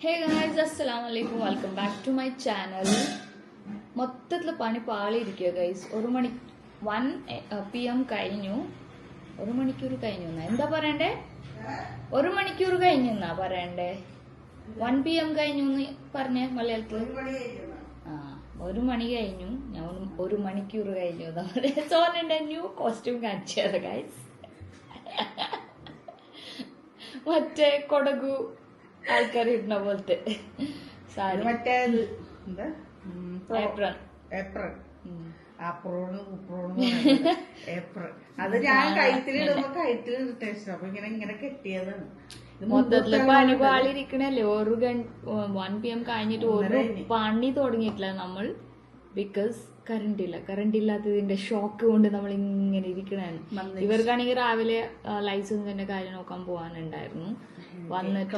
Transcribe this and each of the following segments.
ഹേ guys, അസ്സലാമു അലൈക്കും. Welcome back to my channel. മൊത്തത്തിൽ പണി പാളിയിരിക്കുക ഗൈസ്. 1 PM കഴിഞ്ഞു. 1 മണിക്കൂർ കഴിഞ്ഞു എന്നാ എന്താ പറയണ്ടേ? 1 മണിക്കൂർ കഴിഞ്ഞു എന്നാ പറയണ്ടേ? 1 PM കഴിഞ്ഞു എന്ന് പറഞ്ഞേ മലയാളത്തിൽ. 1 മണി കഴിഞ്ഞു. ഞാൻ 1 മണിക്കൂർ കഴിഞ്ഞു എന്നാ പറയാ. സോനന്റെ ന്യൂ കോസ്റ്റ്യൂം കാണിച്ചത് ഗൈസ്. മറ്റേ കൊടകു ആൾക്കാർ ഇടുന്ന പോലത്തെ സാരി, മറ്റേ അത് ഞാൻ കഴുത്തിലിടുമ്പോ കഴുത്തിലിട്ട അപ്പൊ ഇങ്ങനെ കെട്ടിയതാണ്. മൊത്തത്തില് പണി പാളിരിക്കണല്ലേ. 1 PM കഴിഞ്ഞിട്ട് ഒരു പണി തുടങ്ങിയിട്ടില്ല നമ്മൾ. ബിക്കോസ് കറണ്ട് ഇല്ലാത്തതിന്റെ ഷോക്ക് കൊണ്ട് നമ്മൾ ഇങ്ങനെ ഇരിക്കണാണ്. ഇവർക്കാണെങ്കിൽ രാവിലെ ലൈസൻസിന്റെ കാര്യം നോക്കാൻ പോവാനുണ്ടായിരുന്നു. വന്നിട്ട്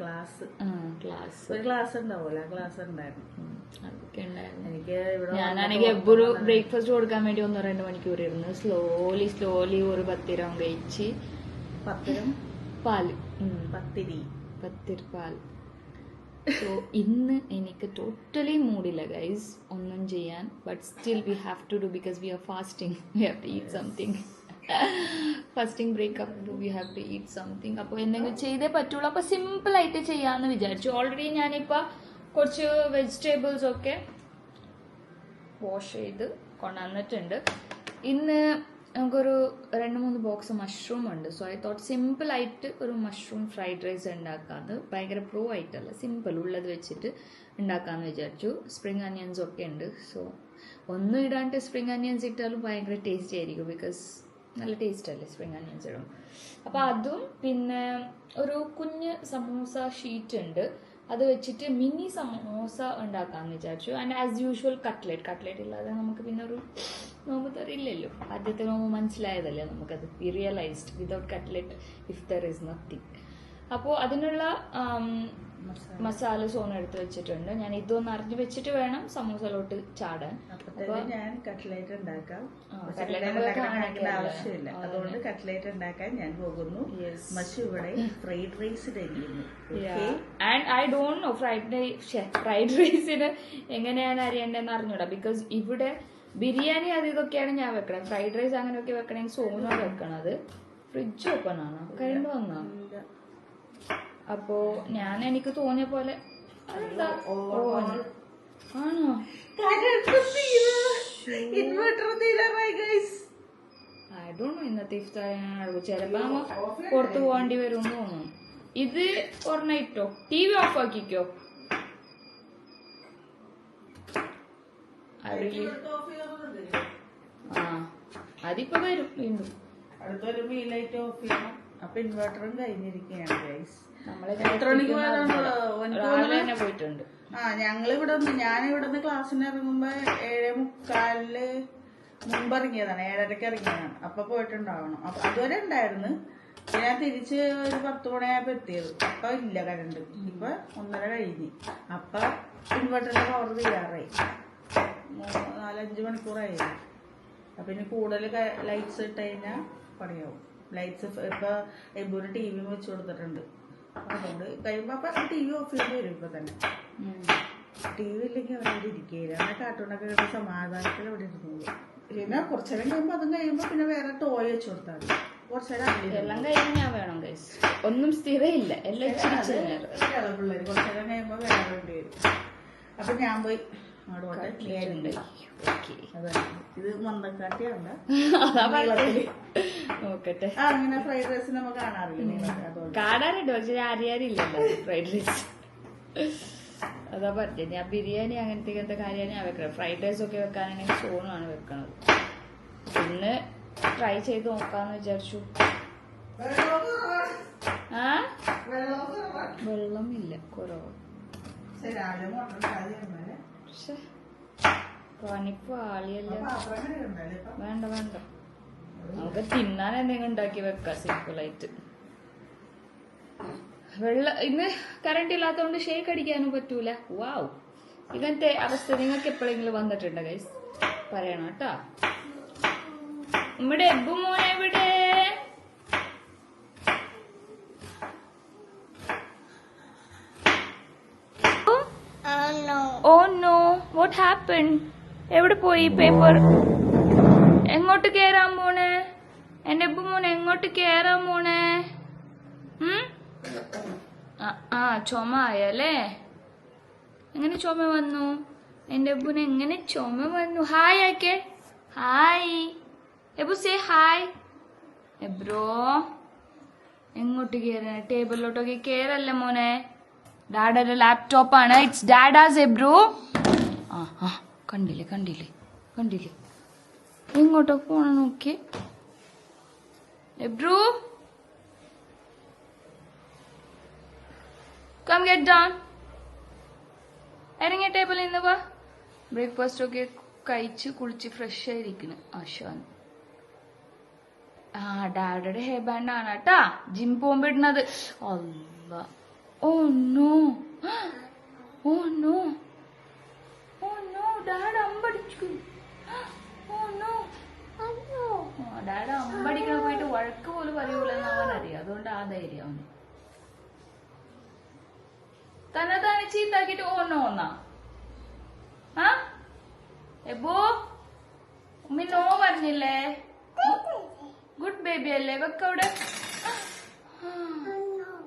ക്ലാസ് ഉണ്ടാവൂല, ക്ലാസ് ഉണ്ടായിരുന്നു. അതൊക്കെ ഉണ്ടായിരുന്നു. എനിക്ക് ഞാനാണെങ്കിൽ എപ്പോഴും ബ്രേക്ക്ഫാസ്റ്റ് കൊടുക്കാൻ വേണ്ടി 1-2 മണിക്കൂർ ഇരുന്ന് സ്ലോലി ഒരു പത്തിരം കഴിച്ച് പാല് പത്തിരി പാൽ. സോ ഇന്ന് എനിക്ക് ടോട്ടലി മൂഡില്ല ഗൈസ് ഒന്നും ചെയ്യാൻ. But still we have to do because we are fasting. We have to eat something. Fasting breakup we have to eat something. അപ്പോൾ എന്തെങ്കിലും ചെയ്തേ പറ്റുള്ളൂ. അപ്പോൾ സിമ്പിളായിട്ട് ചെയ്യാമെന്ന് വിചാരിച്ചു. ഓൾറെഡി ഞാനിപ്പോൾ കുറച്ച് വെജിറ്റബിൾസ് ഒക്കെ വാഷ് ചെയ്ത് കൊണ്ടുവന്നിട്ടുണ്ട്. ഇന്ന് നമുക്കൊരു 2-3 ബോക്സ് മഷ്റൂം ഉണ്ട്. സോ ഐ തോട്ട് സിമ്പിളായിട്ട് ഒരു മഷ്റൂം ഫ്രൈഡ് റൈസ് ഉണ്ടാക്കാമെന്ന്. ഭയങ്കര പ്രോ ആയിട്ടല്ല, സിമ്പിൾ ഉള്ളത് വെച്ചിട്ട് ഉണ്ടാക്കാമെന്ന് വിചാരിച്ചു. സ്പ്രിങ് അനിയൻസ് ഒക്കെ ഉണ്ട്. സോ ഒന്നും ഇടാണ്ട് സ്പ്രിങ് അനിയൻസ് ഇട്ടാലും ഭയങ്കര ടേസ്റ്റി ആയിരിക്കും. ബിക്കോസ് നല്ല ടേസ്റ്റ് അല്ലേ സ്പ്രിങ് അനിയൻസ് ഇടും. അപ്പോൾ അതും പിന്നെ ഒരു കുഞ്ഞ് സമൂസ ഷീറ്റ് ഉണ്ട്. അത് വെച്ചിട്ട് മിനി സമോസ ഉണ്ടാക്കാമെന്ന് വിചാരിച്ചു. ആൻഡ് ആസ് യൂഷ്വൽ കട്ട്ലേറ്റ് ഇല്ലാതെ നമുക്ക് പിന്നെ ഒരു നോമ്പ് തരില്ലല്ലോ. ആദ്യത്തെ നോമ്പ് മനസ്സിലായതല്ലേ നമുക്കത്. We realised without cutlet if there is nothing. അപ്പോൾ അതിനുള്ള മസാല സോൺ എടുത്ത് വെച്ചിട്ടുണ്ട്. ഞാൻ ഇതൊന്ന് അറിഞ്ഞു വെച്ചിട്ട് വേണം സമൂസയിലോട്ട് ചാടാൻ. ഞാൻ കട്ട്ലേറ്റ് ഉണ്ടാക്കാം. ആവശ്യമില്ല, അതുകൊണ്ട് കട്ട്ലേറ്റ് ഉണ്ടാക്കാൻ ഞാൻ പോകുന്നു. മഷു ഇവിടെ ഫ്രൈഡ് റൈസ് തരുന്നു. And I don't know fried റൈസിന് എങ്ങനെയാണ് അറിയേണ്ടതെന്ന് അറിഞ്ഞൂടാ. ബിക്കോസ് ഇവിടെ ബിരിയാണി അത് ഇതൊക്കെയാണ് ഞാൻ വെക്കണം. ഫ്രൈഡ് റൈസ് അങ്ങനെയൊക്കെ വെക്കണമെങ്കിൽ സോണാണ് വെക്കണത്. ഫ്രിഡ്ജ് ഓപ്പൺ ആണോ? കഴിഞ്ഞു വന്നോ? അപ്പോ എനിക്ക് തോന്നിയ പോലെ അതെന്താ ആണോ ഐ ഡോണ്ട് നോ. ഇന്നത്തെ ഇഫ്താർ ചിലപ്പോ പുറത്തു പോകേണ്ടി വരും തോന്നുന്നു. ഇത് ഒരെണ്ണം ഇട്ടോ. TV ഓഫ് ആക്കിക്കോ. അതിപ്പോ വരും വീണ്ടും. അടുത്തൊരു മീലായിട്ട് ഓഫ് ചെയ്യണം. അപ്പൊ ഇൻവെർട്ടറും കഴിഞ്ഞിരിക്കുകയാണ് ഗൈസ്. പോയിട്ടുണ്ട്. ഞാനിവിടുന്ന് ക്ലാസ്സിന് ഇറങ്ങുമ്പോ 7:45 മുമ്പ് ഇറങ്ങിയതാണ്. 7:30 ഇറങ്ങിയതാണ്. അപ്പൊ പോയിട്ടുണ്ടാവണം. അപ്പൊ അതുവരെ ഉണ്ടായിരുന്നു. ഞാൻ തിരിച്ച് ഒരു 10 മണിയായപ്പോ എത്തിയത്. അപ്പൊ ഇല്ല കറണ്ട്. ഇപ്പൊ 1:30 കഴിഞ്ഞ്. അപ്പൊ ഇൻവെർട്ടറിന്റെ പവർ തീരാറായി. 4-5 മണിക്കൂറായി. അപ്പൊ ഇനി കൂടുതൽ ലൈറ്റ്സ് ഇട്ട് കഴിഞ്ഞാൽ പണിയാവും. ലൈറ്റ്സ് ഇപ്പൊ എബൂര് TV വെച്ച് കൊടുത്തിട്ടുണ്ട്. അതുകൊണ്ട് കഴിയുമ്പോ അപ്പൊ TV ഓഫ് ചെയ്ത് വരും. ഇപ്പൊ തന്നെ TV ഇല്ലെങ്കിൽ അവിടെ ഇരിക്കുകയില്ല. അങ്ങനെ കാർട്ടൂണൊക്കെ കഴിയുമ്പോ സമാധാനത്തിൽ അവിടെ ഇരുന്നു. പിന്നെ കുറച്ചേരം കഴിയുമ്പോ അതും കഴിയുമ്പോ പിന്നെ വേറെ ടോയ് വെച്ച് കൊടുത്താൽ മതി. കുറച്ചേരം എല്ലാം കഴിഞ്ഞാൽ വേണം ഗൈസ്. ഒന്നും സ്ഥിരമില്ല. എല്ലാം പിള്ളേര് കുറച്ചേരം കഴിയുമ്പോ വേറെ വേണ്ടി വരും. അപ്പൊ ഞാൻ പോയി ഇത് മന്ദക്കാട്ടിയാണ്. നോക്കട്ടെ. അങ്ങനെ ഫ്രൈഡ് റൈസ് നമുക്ക് കാണാറുണ്ട്. പക്ഷെ ആരില്ലല്ലോ ഫ്രൈഡ് റൈസ്. അതാ പറഞ്ഞത്. ഞാൻ ബിരിയാണി അങ്ങനത്തെ കാര്യമാണ് ഞാൻ വെക്കണം. ഫ്രൈഡ് റൈസ് ഒക്കെ വെക്കാനാണെങ്കിൽ സോണാണ് വെക്കണത്. ഇന്ന് ട്രൈ ചെയ്ത് നോക്കാന്ന് വിചാരിച്ചു. വെള്ളമില്ല, കുറവ്. പണിപ്പ് ആളിയല്ല. വേണ്ട നമുക്ക് തിന്നാൻ എന്തെങ്കിലും ഉണ്ടാക്കി വെക്കാം സിമ്പിളായിട്ട്. ഇന്ന് കറണ്ട് ഇല്ലാത്തതുകൊണ്ട് ഷേക്ക് അടിക്കാനും പറ്റൂല. വാവ്, ഇങ്ങനത്തെ അവസ്ഥ നിങ്ങൾക്ക് എപ്പോഴെങ്കിലും വന്നിട്ടുണ്ടോ ഗൈസ്? പറയണം കേട്ടോ. നമ്മുടെ എബു മോനെ എവിടെ? Oh no, what happen? എവിടെ പോയി പേപ്പർ? എങ്ങോട്ട് കേറാൻ പോണേ? എന്റെ അപ്പു മോനെ എങ്ങോട്ട് കേറാൻ പോണേ? ചുമ ആയല്ലേ? എങ്ങനെ ചുമ വന്നു? എന്റെ അപ്പുന് എങ്ങനെ ചുമ വന്നു? ഹായ് ആക്കെ, ഹായ് എബു, സേ ഹായ്. എബ്രോ എങ്ങോട്ട് കേറ? ടേബിളിലോട്ടൊക്കെ കേറല്ലേ മോനെ. ഡാഡയുടെ ലാപ്ടോപ്പാണ്. ഇറ്റ്സ് ഡാഡാസ് എബ്രോ. കണ്ടില്ലേ കണ്ടില്ലേ കണ്ടില്ലേ? എങ്ങോട്ടോ പോണ നോക്കി എബ്രോ. Come get down. ഇറങ്ങിയ ടേബിളിൽ നിന്ന് വാ. ബ്രേക്ക്ഫാസ്റ്റ് ഒക്കെ കഴിച്ച് കുളിച്ച് ഫ്രഷ് ആയിരിക്കുന്നു ആശാൻ. ഡാഡയുടെ ഹെയർ ബാൻഡ് ആണ് കേട്ടാ, ജിം പോകുമ്പോ ഇടുന്നത്. അല്ല, oh no, oh no, oh no, dada അമ്പടിച്ചു. ഓ നോ, ഡാഡ അമ്പടിക്കണ പോയിട്ട് വഴക്ക് പോലും പറയൂലെന്ന് അവൻ അറിയാം. അതുകൊണ്ട് ആ ധൈര്യം അവന്. തന്നെ തന്നെ ചീത്താക്കിട്ട് ഓ നോ എന്നാ. എബോ ഉമ്മി നോ പറഞ്ഞില്ലേ? ഗുഡ് ബേബി അല്ലേ? വെക്കവിടെ.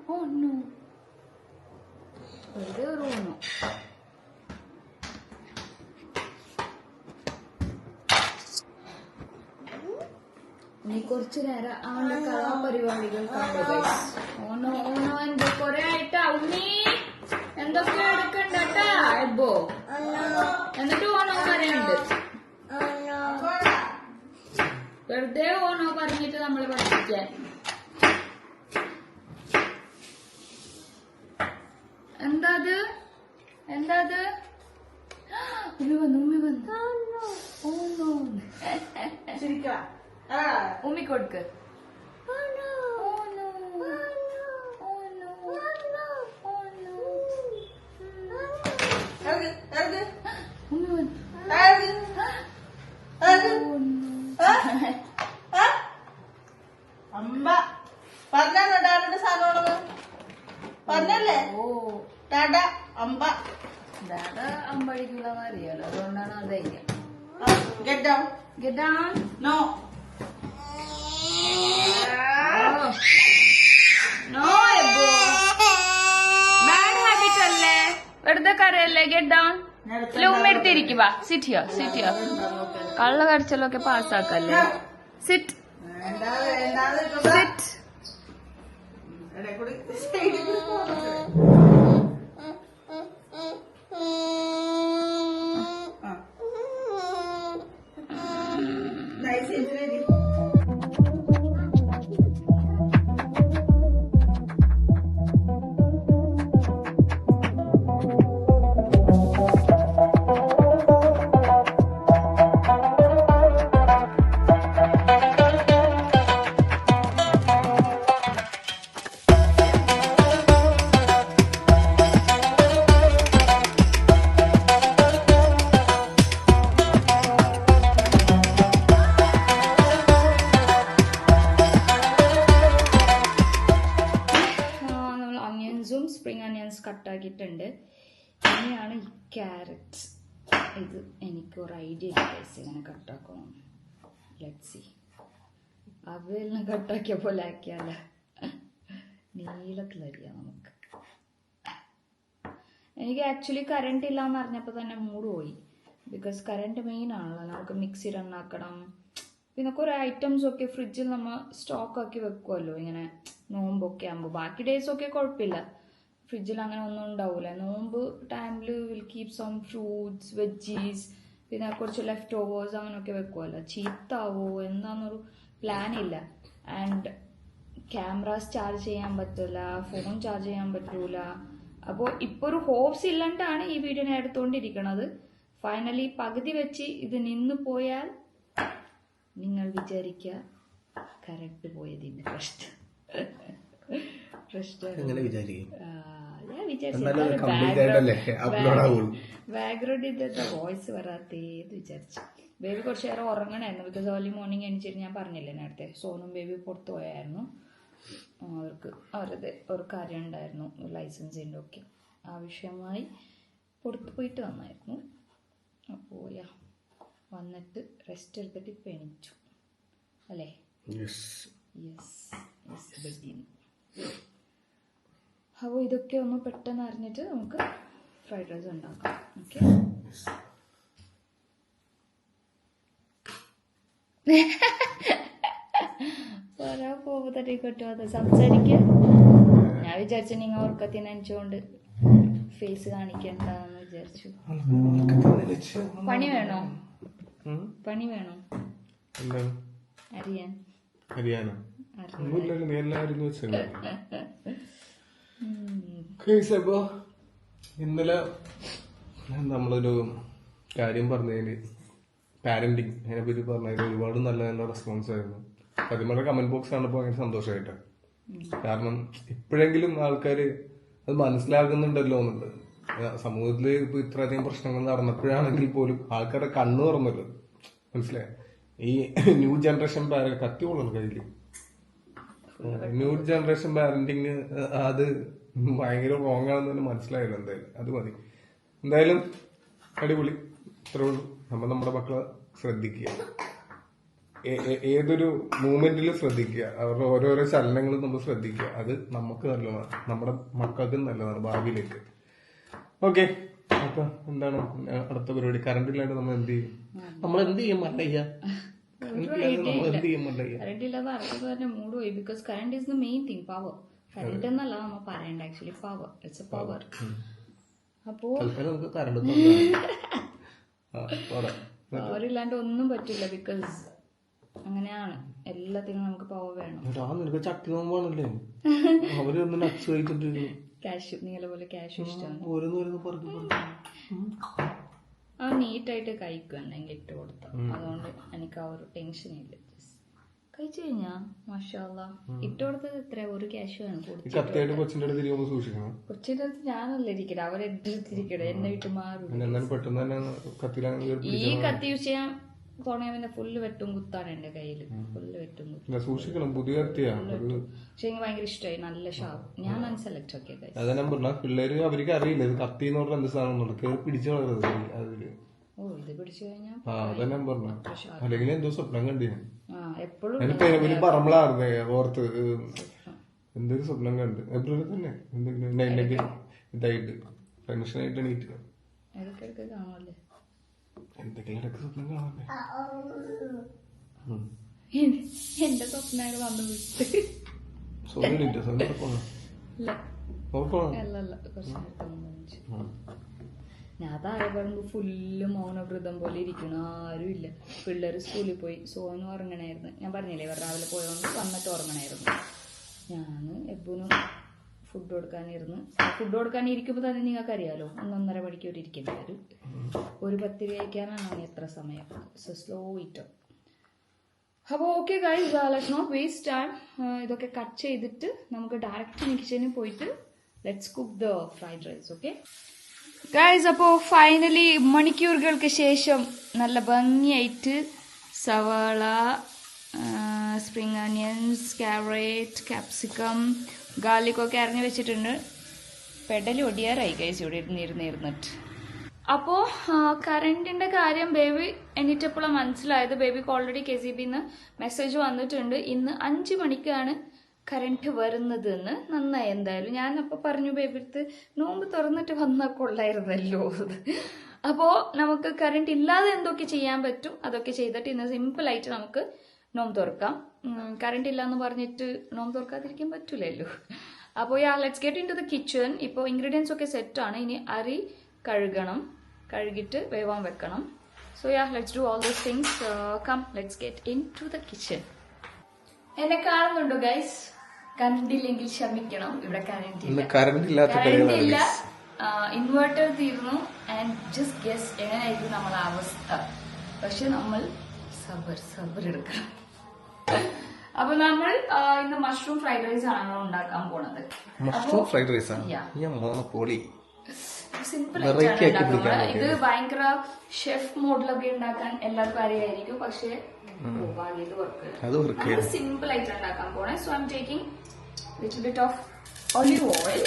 ഓ നോ, വെറുതെ റൂന്നു. നീ കുറച്ചു നേരം അവന്റെ കലാപരിപാടികൾ കാണുക. ഓണോ ഓണോ എന്തോ കൊറേ ആയിട്ടാ ഉണ്ണി എന്തൊക്കെയോ എടുക്കണ്ടട്ടാ എബോ. എന്നിട്ട് ഓണോ പറയുന്നുണ്ട്. വെറുതെ ഓണോ പറഞ്ഞിട്ട് നമ്മള് പഠിപ്പിക്കാൻ. എന്താത് എന്താത്? ഉമ്മി വന്നു, ഉമ്മി വന്നു. ഓണോ ഉമ്മി കൊടുക്ക്. അമ്പ പറഞ്ഞോ ഡാഡയുടെ സാധനമാണെന്ന് പറഞ്ഞല്ലേ? ഡാഡ അമ്പ. ഡാഡ അമ്പടിക്കുള്ളതെന്ന് അറിയാലോ, അതുകൊണ്ടാണ് ആ ധൈര്യം. Get down. Get down. No. No, Ebbo. Bad habit അല്ലേ? വെറുതെ കരയല്ലേ? Get down. ഉമ്മ എടുത്തിരിക്കുക. Sit here, sit here. കള്ള കരച്ചിലൊക്കെ പാസ്സാക്കല്ലേ? Sit. Sit. സ്പ്രിംഗ് അനിയൻസ് കട്ടാക്കിയിട്ടുണ്ട്. ഇനിയാണ് ഈ ക്യാരറ്റ്. ഇത് എനിക്ക് ഒരു ഐഡിയ ഇല്ല ഇങ്ങനെ കട്ടാക്കണം. Let's see. അവയെല്ലാം കട്ടാക്കിയ പോലെ ആക്കിയാല നീളത്തിലറിയാം നമുക്ക്. എനിക്ക് ആക്ച്വലി കറണ്ട് ഇല്ല എന്ന് അറിഞ്ഞപ്പോൾ തന്നെ മൂഡ് പോയി. ബിക്കോസ് കറണ്ട് മെയിൻ ആണല്ലോ. നമുക്ക് മിക്സി റൺ ആക്കണം. പിന്നെ കുറേ ഐറ്റംസ് ഒക്കെ ഫ്രിഡ്ജിൽ നമ്മൾ സ്റ്റോക്ക് ആക്കി വെക്കുമല്ലോ ഇങ്ങനെ നോമ്പൊക്കെ ആകുമ്പോൾ. ബാക്കി ഡേയ്സ് ഒക്കെ കുഴപ്പമില്ല, ഫ്രിഡ്ജിൽ അങ്ങനെ ഒന്നും ഉണ്ടാവില്ല. നോമ്പ് ടൈമിൽ will keep some fruits, veggies, പിന്നെ കുറച്ച് ലെഫ്റ്റ് ഓവേഴ്സ് അങ്ങനെയൊക്കെ വെക്കുമല്ലോ. ചീത്താവോ എന്താണെന്നൊരു പ്ലാൻ ഇല്ല. ആൻഡ് ക്യാമറാസ് ചാർജ് ചെയ്യാൻ പറ്റില്ല, ഫോൺ ചാർജ് ചെയ്യാൻ പറ്റൂല. അപ്പോൾ ഇപ്പോൾ ഒരു ഹോപ്സ് ഇല്ലാണ്ടാണ് ഈ വീഡിയോ ഞാൻ എടുത്തുകൊണ്ടിരിക്കണത്. ഫൈനലി പകുതി വെച്ച് ഇത് നിന്ന് പോയാൽ നിങ്ങൾ വിചാരിക്കുക കറണ്ട് പോയതിന്റെ പ്രശ്നം. ഞാൻ ബാക്ക്ഗ്രൗണ്ട് ഇന്നത്തെ വോയിസ് വരാത്തേന്ന് വിചാരിച്ചു. ബേബി കുറച്ച് നേരം ഉറങ്ങണമായിരുന്നു. ബിക്കോസ് ഏർലി മോർണിംഗ് എണീച്ചിട്ട് ഞാൻ പറഞ്ഞില്ലേ നേരത്തെ, സോനും ബേബി പുറത്ത് പോയായിരുന്നു. അവർക്ക് അവരുടെ ഒരു കാര്യം ഉണ്ടായിരുന്നു ലൈസൻസിൻ്റെ ഒക്കെ ആവശ്യമായി. പുറത്ത് പോയിട്ട് വന്നായിരുന്നു. അപ്പോൾ വന്നിട്ട് റെസ്റ്റ് എടുത്തിട്ട് ഇപ്പം എണീച്ചു അല്ലേ? യെസ് ബെഡിന്ന്. അപ്പോൾ ഇതൊക്കെ ഒന്ന് പെട്ടെന്ന് അറിഞ്ഞിട്ട് നമുക്ക് ഫ്രൈഡ് റൈസ് ഉണ്ടാക്കാം. ഓക്കെ, പറയാൻ പോകുമ്പോഴത്തേക്ക് കിട്ടുമോ സംസാരിക്കുക. ഞാൻ വിചാരിച്ചു നിങ്ങൾ ഉറക്കത്തിന് നനച്ചുകൊണ്ട് ഫേസ് കാണിക്കണ്ടെന്ന് വിചാരിച്ചു. പണി വേണോ? പണി വേണോ അറിയാൻ? ഇന്നലെ നമ്മളൊരു കാര്യം പറഞ്ഞതിന് പാരന്റിങ് അതിനെപ്പറ്റി പറഞ്ഞതിൽ ഒരുപാട് നല്ല നല്ല റെസ്പോൺസ് ആയിരുന്നു. അതിനുള്ള കമന്റ് ബോക്സ് കാണുമ്പോൾ ഭയങ്കര സന്തോഷമായിട്ട്. കാരണം ഇപ്പോഴെങ്കിലും ആൾക്കാര് അത് മനസ്സിലാക്കുന്നുണ്ടല്ലോ എന്നുണ്ട്. സമൂഹത്തില് ഇപ്പൊ ഇത്രയധികം പ്രശ്നങ്ങൾ നടന്നപ്പോഴാണെങ്കിൽ പോലും ആൾക്കാരുടെ കണ്ണു തുറന്നല്ലോ. മനസ്സിലായ ഈ ന്യൂ ജനറേഷൻ കത്തി കൊള്ളണം കയ്യില്. ന്യൂ ജനറേഷൻ പാരന്റിങ് അത് ഭയങ്കര റോങ് ആണെന്ന് തന്നെ മനസ്സിലായല്ലോ. എന്തായാലും അത് മതി. എന്തായാലും അടിപൊളി. ഇത്രേ ഉള്ളൂ. നമ്മൾ നമ്മുടെ മക്കളെ ശ്രദ്ധിക്കുക, ഏതൊരു മൂമെന്റിലും ശ്രദ്ധിക്കുക, അവരുടെ ഓരോരോ ചലനങ്ങളും നമ്മൾ ശ്രദ്ധിക്കുക. അത് നമുക്ക് നല്ലതാണ്, നമ്മുടെ മക്കൾക്ക് നല്ലതാണ് ഭാവിയിലേക്ക്. ഓക്കെ, അപ്പൊ എന്താണ് അടുത്ത പരിപാടി? കറണ്ട് ഇല്ലാണ്ട് നമ്മൾ എന്ത് ചെയ്യും? നമ്മൾ എന്ത് ചെയ്യും? മല്ലയ്യ കറണ്ട് ഇല്ലാതെ അറിയാതെ തന്നെ മൂഡ് പോയി. Because current is the main thing. Power, current എന്നല്ല നമ്മൾ പറയണ്ട, actually power. It's A power. അപ്പോ നമുക്ക് കറണ്ട് പവർ ഇല്ലാണ്ട് ഒന്നും പറ്റില്ല. ബിക്കോസ് അങ്ങനെയാണ്, എല്ലാത്തിനും നമുക്ക് പവർ വേണം. നിനക്ക് ചട്ടി നോമ്പാണല്ലേ? അവരൊന്നും നട്സ് കഴിച്ചിട്ട് ക്യാഷ്, നീല പോലെ ക്യാഷ് ഇഷ്ടമാണ്. ആ നീറ്റായിട്ട് കഴിക്കും എന്തെങ്കിലും ഇട്ട് കൊടുത്ത. അതുകൊണ്ട് എനിക്ക് ആ ഒരു ടെൻഷൻ ഇല്ല. കഴിച്ചു കഴിഞ്ഞാ മാഷാഅല്ലാ ഇട്ട് കൊടുത്തത് എത്ര? ഒരു ക്യാഷ് വേണം. കൊച്ചിന്റെ അടുത്ത് ഞാനല്ല ഇരിക്കട്ടെ, അവരെടുത്തിരിക്കട്ടെ, എന്നെ വിട്ട് മാറും. ഈ കത്തി യൂസ് ചെയ്യാൻ തോന്നിയാ പിന്നെ ഫുള്ള് വെട്ടും കുത്താണ് എന്റെ കയ്യില്. ഫുള്ള് വെട്ടും കുത്തും. സൂക്ഷിക്കണം, പുതിയ കത്തിയാണ്. പക്ഷെ എനിക്ക് ഭയങ്കര ഇഷ്ടമായി, നല്ല ഷാർപ്പ്. ഞാൻ സെലക്ട് ഒക്കെ പിള്ളേര് അവർക്ക് അറിയില്ല ഇത് കത്തി എന്ന് പറഞ്ഞ എന്ത് സാധനം പിടിച്ചു വളരുന്നത് അതില്. ഓ, ഇത് പിടിച്ചു കഴിഞ്ഞാൽ അതന്നെ പറഞ്ഞു. അല്ലെങ്കിൽ എന്തോ സ്വപ്നം കണ്ടിന് എപ്പോഴും പറമ്പളായിരുന്നേ ഓർത്ത്. എന്തൊരു സ്വപ്നം കണ്ട് എബ്രുവിൽ തന്നെ എന്തെങ്കിലും ഇതായിട്ട് ടെൻഷനായിട്ട് എണീറ്റ് ഇടയ്ക്കിടയ്ക്ക് കാണുമല്ലേ എന്തെങ്കിലും ഇടയ്ക്ക് സ്വപ്നം കാണാല്ലേ. എന്റെ സ്വപ്നങ്ങൾ വന്നു വിട്ട് ഞാൻ താഴെ പറയുമ്പോ ഫുള്ള് മൗനവ്രതം പോലെ ഇരിക്കണം. ആരും ഇല്ല. പിള്ളേർ സ്കൂളിൽ പോയി. സോനു ഉറങ്ങണായിരുന്നു. ഞാൻ പറഞ്ഞില്ലേ ഇവർ രാവിലെ പോയതുകൊണ്ട് വന്നിട്ട് ഉറങ്ങണായിരുന്നു. ഞാൻ എബുനും ഫുഡ് കൊടുക്കാനിരുന്ന്. ഫുഡ് കൊടുക്കാൻ ഇരിക്കുമ്പോൾ തന്നെ നിങ്ങൾക്ക് അറിയാലോ, 1.5 മണിക്കൂർ ഇരിക്കുന്നവര്. ഒരു 10 കഴിക്കാനാണ് എത്ര സമയം. സോ സ്ലോ ഇറ്റോ. അപ്പോൾ okay guys, let's not waste time. ഇതൊക്കെ കട്ട് ചെയ്തിട്ട് നമുക്ക് ഡയറക്റ്റ് കിച്ചണിൽ പോയിട്ട് let's cook the fried rice. Okay guys, അപ്പോൾ ഫൈനലി മണിക്കൂറുകൾക്ക് ശേഷം നല്ല ഭംഗിയായിട്ട് സവാള, സ്പ്രിംഗ് ഓണിയൻസ്, ക്യാരറ്റ്, ക്യാപ്സിക്കം, ഗാർലിക്കൊക്കെ അരിഞ്ഞ് വെച്ചിട്ടുണ്ട്. പെടൽ ഒടിയാറായി ഗൈസ് ഇവിടെ ഇരുന്നിട്ട്. അപ്പോൾ കറണ്ടിന്റെ കാര്യം ബേബി എണീറ്റപ്പോഴാണ് മനസ്സിലായത്. ബേബിക്ക് ഓൾറെഡി KCBന്ന് മെസ്സേജ് വന്നിട്ടുണ്ട്, ഇന്ന് 5 മണിക്കാണ് കറണ്ട് വരുന്നത് എന്ന്. നന്നായി എന്തായാലും. ഞാനപ്പോൾ പറഞ്ഞു ബേബി അടുത്ത് നോമ്പ് തുറന്നിട്ട് വന്നാൽ കൊള്ളായിരുന്നല്ലോ. അപ്പോൾ നമുക്ക് കറണ്ട് ഇല്ലാതെ എന്തൊക്കെ ചെയ്യാൻ പറ്റും അതൊക്കെ ചെയ്തിട്ട് ഇന്ന് സിമ്പിളായിട്ട് നമുക്ക് നോമ്പ് തുറക്കാം. കറണ്ട് ഇല്ലാന്ന് പറഞ്ഞിട്ട് നോമ്പ് തുറക്കാതിരിക്കാൻ പറ്റൂലല്ലോ. അപ്പോൾ let's get in to the kitchen. ഇപ്പോൾ ഇൻഗ്രീഡിയൻസ് ഒക്കെ സെറ്റാണ്. ഇനി അരി കഴുകണം, കഴുകിയിട്ട് വേവാൻ വെക്കണം. So let's do all those things. Come let's get in to the kitchen. എന്നെ കാണുന്നുണ്ടോ ഗൈസ്? കറണ്ടില്ലെങ്കിൽ ക്ഷമിക്കണം, ഇവിടെ കറണ്ട് ഇല്ല. ഇൻവേർട്ടർ തീർന്നു. ആൻഡ് ജസ്റ്റ് ഗെസ് എങ്ങനെയായിരിക്കും നമ്മളെ അവസ്ഥ. പക്ഷെ നമ്മൾ സബർ എടുക്കണം. അപ്പൊ നമ്മൾ ഇന്ന് മഷ്റൂം ഫ്രൈഡ് റൈസ് ആണോ ഉണ്ടാക്കാൻ പോണത്. സിമ്പിൾ ആയിട്ടാണ്. ഇത് ഭയങ്കര ഷെഫ് മോഡിലൊക്കെ ഉണ്ടാക്കാൻ എല്ലാവർക്കും അറിയായിരിക്കും. പക്ഷെ സിമ്പിൾ ആയിട്ട് ഉണ്ടാക്കാൻ പോണേ. So I am taking little bit of olive oil.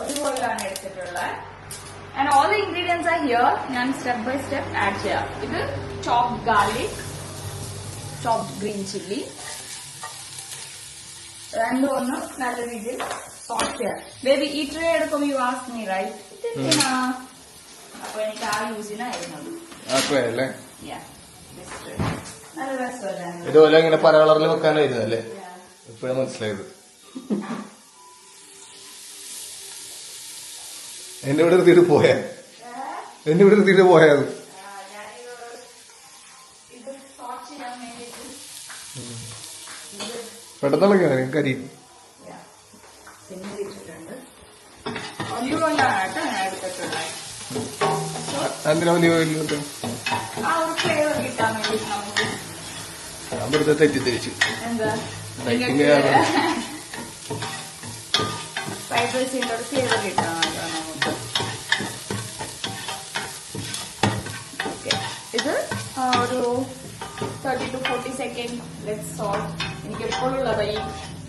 Olive ഓയിലാണ് എടുത്തിട്ടുള്ളത്. And all the ingredients are here. ഞാൻ step by step add ചെയ്യാം. ഇത് chopped garlic, chopped green chilli. രണ്ടും ഒന്ന് നല്ല രീതിയിൽ സോട്ട് ചെയ്യാം. ബേബി ഈ ട്രേ എടുക്കുമ്പോൾ യു ആസ്ക് മീ റൈറ്റ്. ഇതെന്തിനാ? അപ്പൊ എനിക്ക് ആ യൂസിനായിരുന്നു. അല്ലേ നല്ല രസമല്ലേ? ഇതുപോലെ ഇങ്ങനെ പല കളറിൽ വെക്കാനായിരുന്നു അല്ലേ? ഇപ്പോഴാണ് മനസ്സിലായത്. എന്നെ ഇവിടെ നിർത്തിയിട്ട് പോയാ പെട്ടെന്നുള്ള കരി എന്തിനാ വലിയ ഞാൻ വെറുതെ തെറ്റിദ്ധരിച്ചു. ഫ്രൈഡ് റൈസിന്റെ ഒരു ഫ്ലേവർ കിട്ടാമല്ലോ നമുക്ക്. ഓക്കെ, ഇത് ഒരു 30 to 40 സെക്കൻഡ് ലെറ്റ് സോൾട്ട്. എനിക്ക് എപ്പോഴുള്ളത് ഈ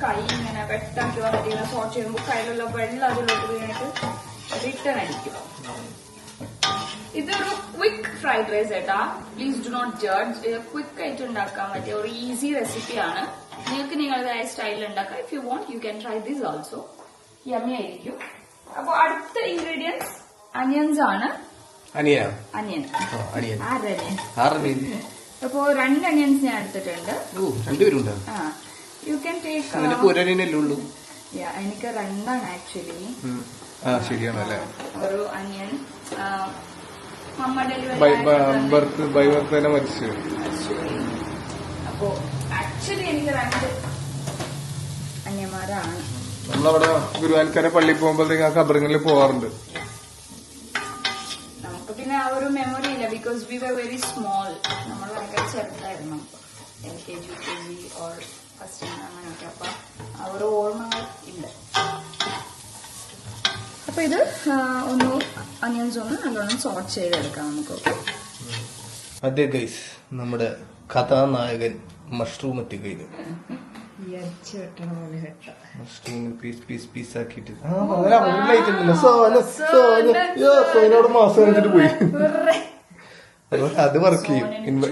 കൈ ഇങ്ങനെ വെട്ടാക്കി വന്നിട്ട് ഇങ്ങനെ സോട്ട് ചെയ്യുമ്പോൾ കയ്യിലുള്ള വെള്ളം അതിലോട്ട് വീണിട്ട് റിട്ടേൺ അടിക്കും. ഇതൊരു ക്വിക്ക് ഫ്രൈഡ് റൈസ് ഏട്ടാ, പ്ലീസ് ഡു നോട്ട് ജഡ്ജ്. ഇത് ക്വിക്ക് ആയിട്ട് ഉണ്ടാക്കാൻ പറ്റിയ ഒരു ഈസി റെസിപ്പിയാണ്. നിങ്ങൾക്ക് നിങ്ങളുടേതായ സ്റ്റൈലിൽ ഉണ്ടാക്കാം. If you want you can try this also. Yummy ആയിരിക്കും. അപ്പൊ അടുത്ത ഇൻഗ്രീഡിയൻസ് അനിയൻസ് ആണ്. അനിയൻ അപ്പൊ 2 അനിയൻസ് ഞാൻ എടുത്തിട്ടുണ്ട്. You can take. എനിക്ക് 2 ആക്ച്വലി. ശരിയാണല്ലേ. ഒരു അനിയൻ അമ്മ ഡെലിവറി മരിച്ചു. അപ്പോ ആക്ച്വലി എനിക്ക് 2 അന്യന്മാരാണ്. നമ്മളവിടെ ഗുരുവാൻക്കര പള്ളി പോകുമ്പോഴത്തേക്ക് ആ ഖബറിങ്ങളിൽ പോവാറുണ്ട്. നമുക്ക് പിന്നെ ആ ഒരു മെമ്മറി ഇല്ല, because we were very small. നമ്മൾ ഭയങ്കര ചെറുതായിരുന്നു. LKG UKG ഓർ ഫസ്റ്റ് അങ്ങനെയൊക്കെ. അപ്പൊ ആ ഒരു ഓർമ്മകൾ ഇല്ല. അപ്പൊ ഇത് ഒന്ന് അനിയൻസ് ഒന്ന് നല്ലോണം സോട്ട് ചെയ്തെടുക്കാം നമുക്ക്. അതെ ഗൈസ്, നമ്മുടെ കഥാനായകൻ മഷ്റൂം എത്തി കഴിഞ്ഞു. മഷ്റൂമിൽ പീസ് ആക്കിട്ട് സോനോട് മാസം കഴിഞ്ഞിട്ട് പോയി. അത് വർക്ക് ചെയ്യും,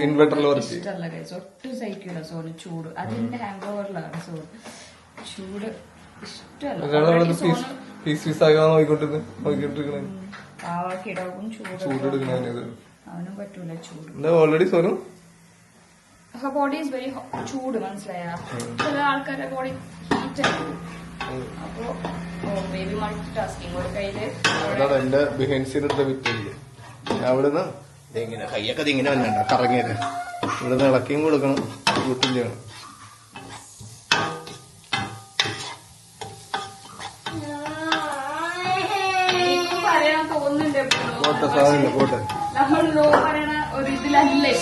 ഇൻവെർട്ടറിൽ വർക്ക് ചെയ്യും. ഒട്ടും സഹിക്കൂല സോന് ചൂട്. അതിന്റെ ഹാങ് ഓവറിലാണ് സോന് ചൂട് ഇഷ്ടമല്ല. ചൂടെടുക്കണത് അവനും പറ്റൂല ചൂട്. Already Sonu body is very ചൂട്, മനസ്സിലായ? ചില ആൾക്കാരുടെ ബോഡി ഹീറ്റ് ആയിരിക്കും. അപ്പൊ ബേബി മൾട്ടി ടാസ്കിങ് ഒരു കയ്യില്. അതാണ് എന്റെ ബിഹൈൻസിനെടുത്ത വിറ്റില്ലേ. അവിടുന്ന് ഇങ്ങനെ കയ്യൊക്കെ ഇങ്ങനെ വന്നണ്ട കറങ്ങിയത്. ഇവിടുന്ന് ഇളക്കിയും കൊടുക്കണം, കൂട്ടും ചെയ്യണം.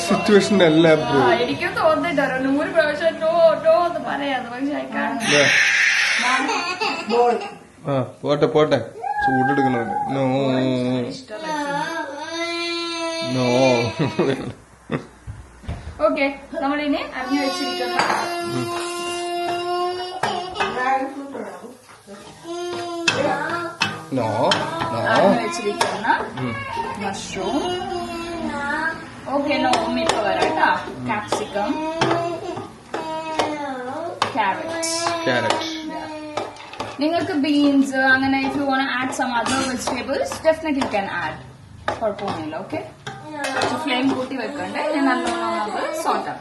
സിറ്റുവേഷനല്ല എനിക്കും തോന്നുന്നുണ്ടോ 100 പ്രാവശ്യം ടോ ടോ എന്ന് പറയാതെ. പക്ഷെ പോട്ടെ ചൂടെടുക്കണല്ലേ. No no. ഓക്കെ, നമ്മളിനി അറിഞ്ഞു വെച്ചിരിക്കുന്ന മഷ്റൂം. ഓക്കെ, നോ ഉമ്മിപ്പ വരാം കേട്ടാ. Capsicum, carrot. നിങ്ങൾക്ക് ബീൻസ് അങ്ങനെ if you want add some other vegetables definitely you can add. കുഴപ്പമൊന്നുമില്ല. ഓക്കെ, ഫ്ലെയിം കൂട്ടി വെക്കണ്ടേ. ഞാൻ നല്ലോണം സോട്ട്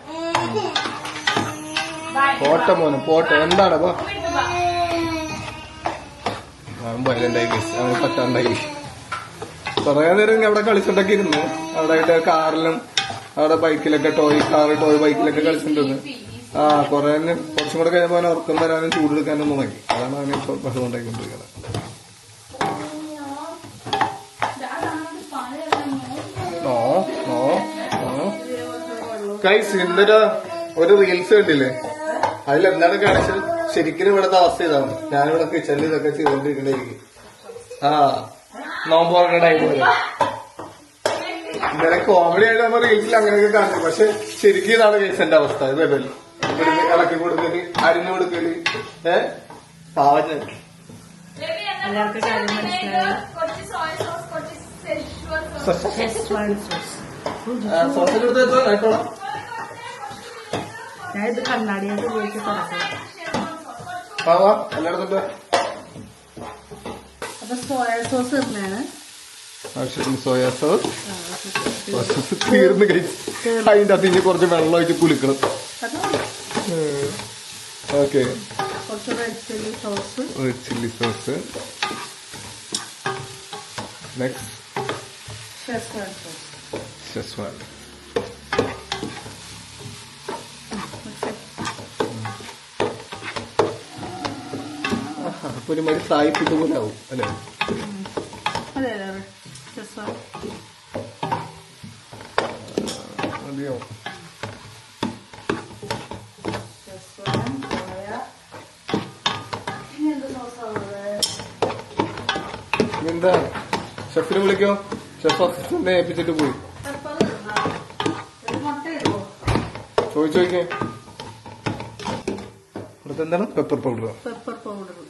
പോട്ടെ മോനെ പോട്ടെ. എന്താണ് പറ്റാണ്ടായി. കൊറേ നേരം അവിടെ കളിച്ചിട്ടൊക്കെ ഇരുന്നു. അവിടെ കാറിലും അവിടെ ബൈക്കിലൊക്കെ ടോയ് ബൈക്കിലൊക്കെ കളിച്ചിട്ടുണ്ട്. കൊറേ കുറച്ചും കൂടെ കഴിയുമ്പോ അവൻ ഉറക്കം വരാനും ചൂടെടുക്കാനും തുടങ്ങി. അതാണ് അവനിപ്പോ ഭക്ഷണം ഉണ്ടായിക്കൊണ്ടിരിക്കുന്നത്. ഗൈസ്, ഇന്നൊരു റീൽസ് കണ്ടില്ലേ? അതിലെന്താണ് കാണിച്ചത്? ശരിക്കും ഇവിടുത്തെ അവസ്ഥ ഇതാണ്. ഞാനിവിടെ കിച്ചണിൽ ഇതൊക്കെ ചെയ്തോണ്ടിരിക്കണേക്ക് നോമ്പ് പറഞ്ഞ ടൈം പോലെ. ഇന്നലെ കോമഡി ആയിട്ട് നമ്മൾ റീൽസിൽ അങ്ങനെയൊക്കെ കാണിച്ചു. പക്ഷെ ശരിക്കും ഇതാണ് കേസിന്റെ അവസ്ഥ. ഇതല്ലോ ഇവിടുന്ന് ഇളക്കി കൊടുക്കല്, അരിഞ്ഞു കൊടുക്കല്. പാവഞ്ഞ എല്ലാവർക്കും കാര്യം മനസ്സിലായി. Schezwan sauce. സോസിന്റെ അടുത്ത് വെച്ചോ, കേട്ടോളാം. ഞാൻ ഇത് കണ്ണാടിയായിട്ട് ഉപയോഗിച്ച് തുടങ്ങാം. വാ എല്ലായിടത്തും അപ്പൊ സോയ സോസ് ഇടുന്നതാണ്. ആവശ്യത്തിന് സോയാ സോസ്. തീർന്ന് കഴിച്ചു. അതിന്റെ അകത്ത് ഇനി കുറച്ച് വെള്ളം ഒഴിച്ച് കുളിക്കണം. ഓക്കെ. കുറച്ച് red chilli sauce. Red chilli sauce. Next schezwan sauce. Schezwan. അപ്പൊ ഒരുമാതിരി സായി ഫുഡ് പോലെ ആവും അല്ലേ? അതെ അതെ ഷെസ്വാൻ മതിയോ? Schezwan soya. ഇനി എന്ത് സോസാവുന്നത്? എന്താ ഷെഫിനെ വിളിക്കോ? ഷെഫ് അസിസ്റ്റന്റിനെ ഏൽപ്പിച്ചിട്ട് പോയി. പെപ്പർ ഇടുന്നോ? ഒരു മുട്ട ഇടുവോ? ചോദിച്ചോക്കേ. ഇവിടുത്തെ എന്താണ്? Pepper powder. പെപ്പർ പൗഡറും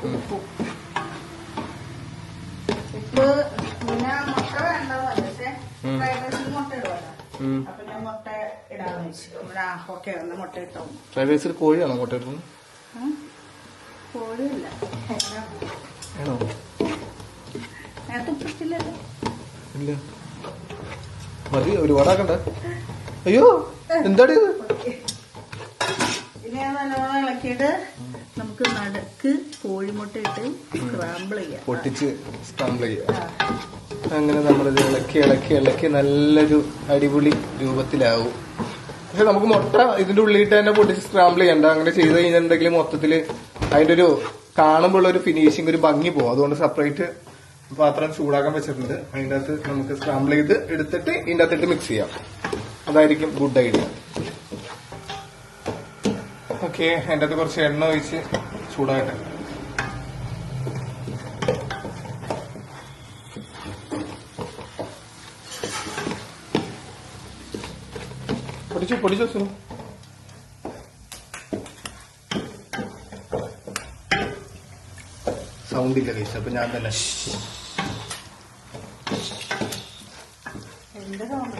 ഉപ്പും. ഉപ്പ് പിന്നെ മുട്ട വേണ്ടതല്ലേ? പക്ഷെ ഫ്രൈഡ് റൈസിൽ മുട്ട ഇടുവല്ലോ. അപ്പൊ ഞാൻ മുട്ട ഇടാന്ന് വെച്ചു. ഓക്കെ എന്നാ മുട്ട ഇട്ടോ. ഫ്രൈഡ് റൈസിൽ കോഴിയാണോ മുട്ട ഇടുന്നത്? കോഴിയില്ല. ആണോ? നേരത്തെ ഉപ്പിട്ടില്ലല്ലോ. ഇല്ല. മതി, ഒരുപാടാക്കണ്ട. അയ്യോ എന്താടി ഇത്? ഇനി ഞാൻ നല്ലോണം ഇളക്കിയിട്ട് നമുക്ക് നടുക്ക് കോഴിമുട്ട ഇട്ട് സ്ക്രാമ്പിൾ ചെയ്യാം. പൊട്ടിച്ച് സ്ക്രാമ്പിൾ ചെയ്യാം. അങ്ങനെ നമ്മളിത് ഇളക്കി ഇളക്കി ഇളക്കി നല്ലൊരു അടിപൊളി രൂപത്തിലാവും. പക്ഷെ നമുക്ക് മുട്ട ഇതിന്റെ ഉള്ളിയിട്ട് തന്നെ പൊട്ടിച്ച് സ്ക്രാമ്പിൾ ചെയ്യണ്ട. അങ്ങനെ ചെയ്ത് കഴിഞ്ഞിട്ടുണ്ടെങ്കിൽ മൊത്തത്തില് അതിന്റെ ഒരു കാണുമ്പോൾ ഒരു ഫിനിഷിങ്, ഒരു ഭംഗി പോകും. അതുകൊണ്ട് സെപ്പറേറ്റ് പാത്രം ചൂടാക്കാൻ വെച്ചിട്ടുണ്ട്. അതിൻ്റെ അകത്ത് നമുക്ക് സ്ക്രാമ്പിൾ ചെയ്ത് എടുത്തിട്ട് ഇതിൻ്റെ അകത്തിട്ട് മിക്സ് ചെയ്യാം. അതായിരിക്കും ഗുഡ് ഐഡിയ. ഓക്കെ, അതിൻ്റെ അകത്ത് കുറച്ച് എണ്ണ ഒഴിച്ച് ചൂടാകട്ടെ. പൊടിച്ചു പൊടിച്ചു സുനു. സൗണ്ടില്ല കഴിച്ചു. അപ്പൊ ഞാൻ തന്നെ എന്റെ സൗണ്ട്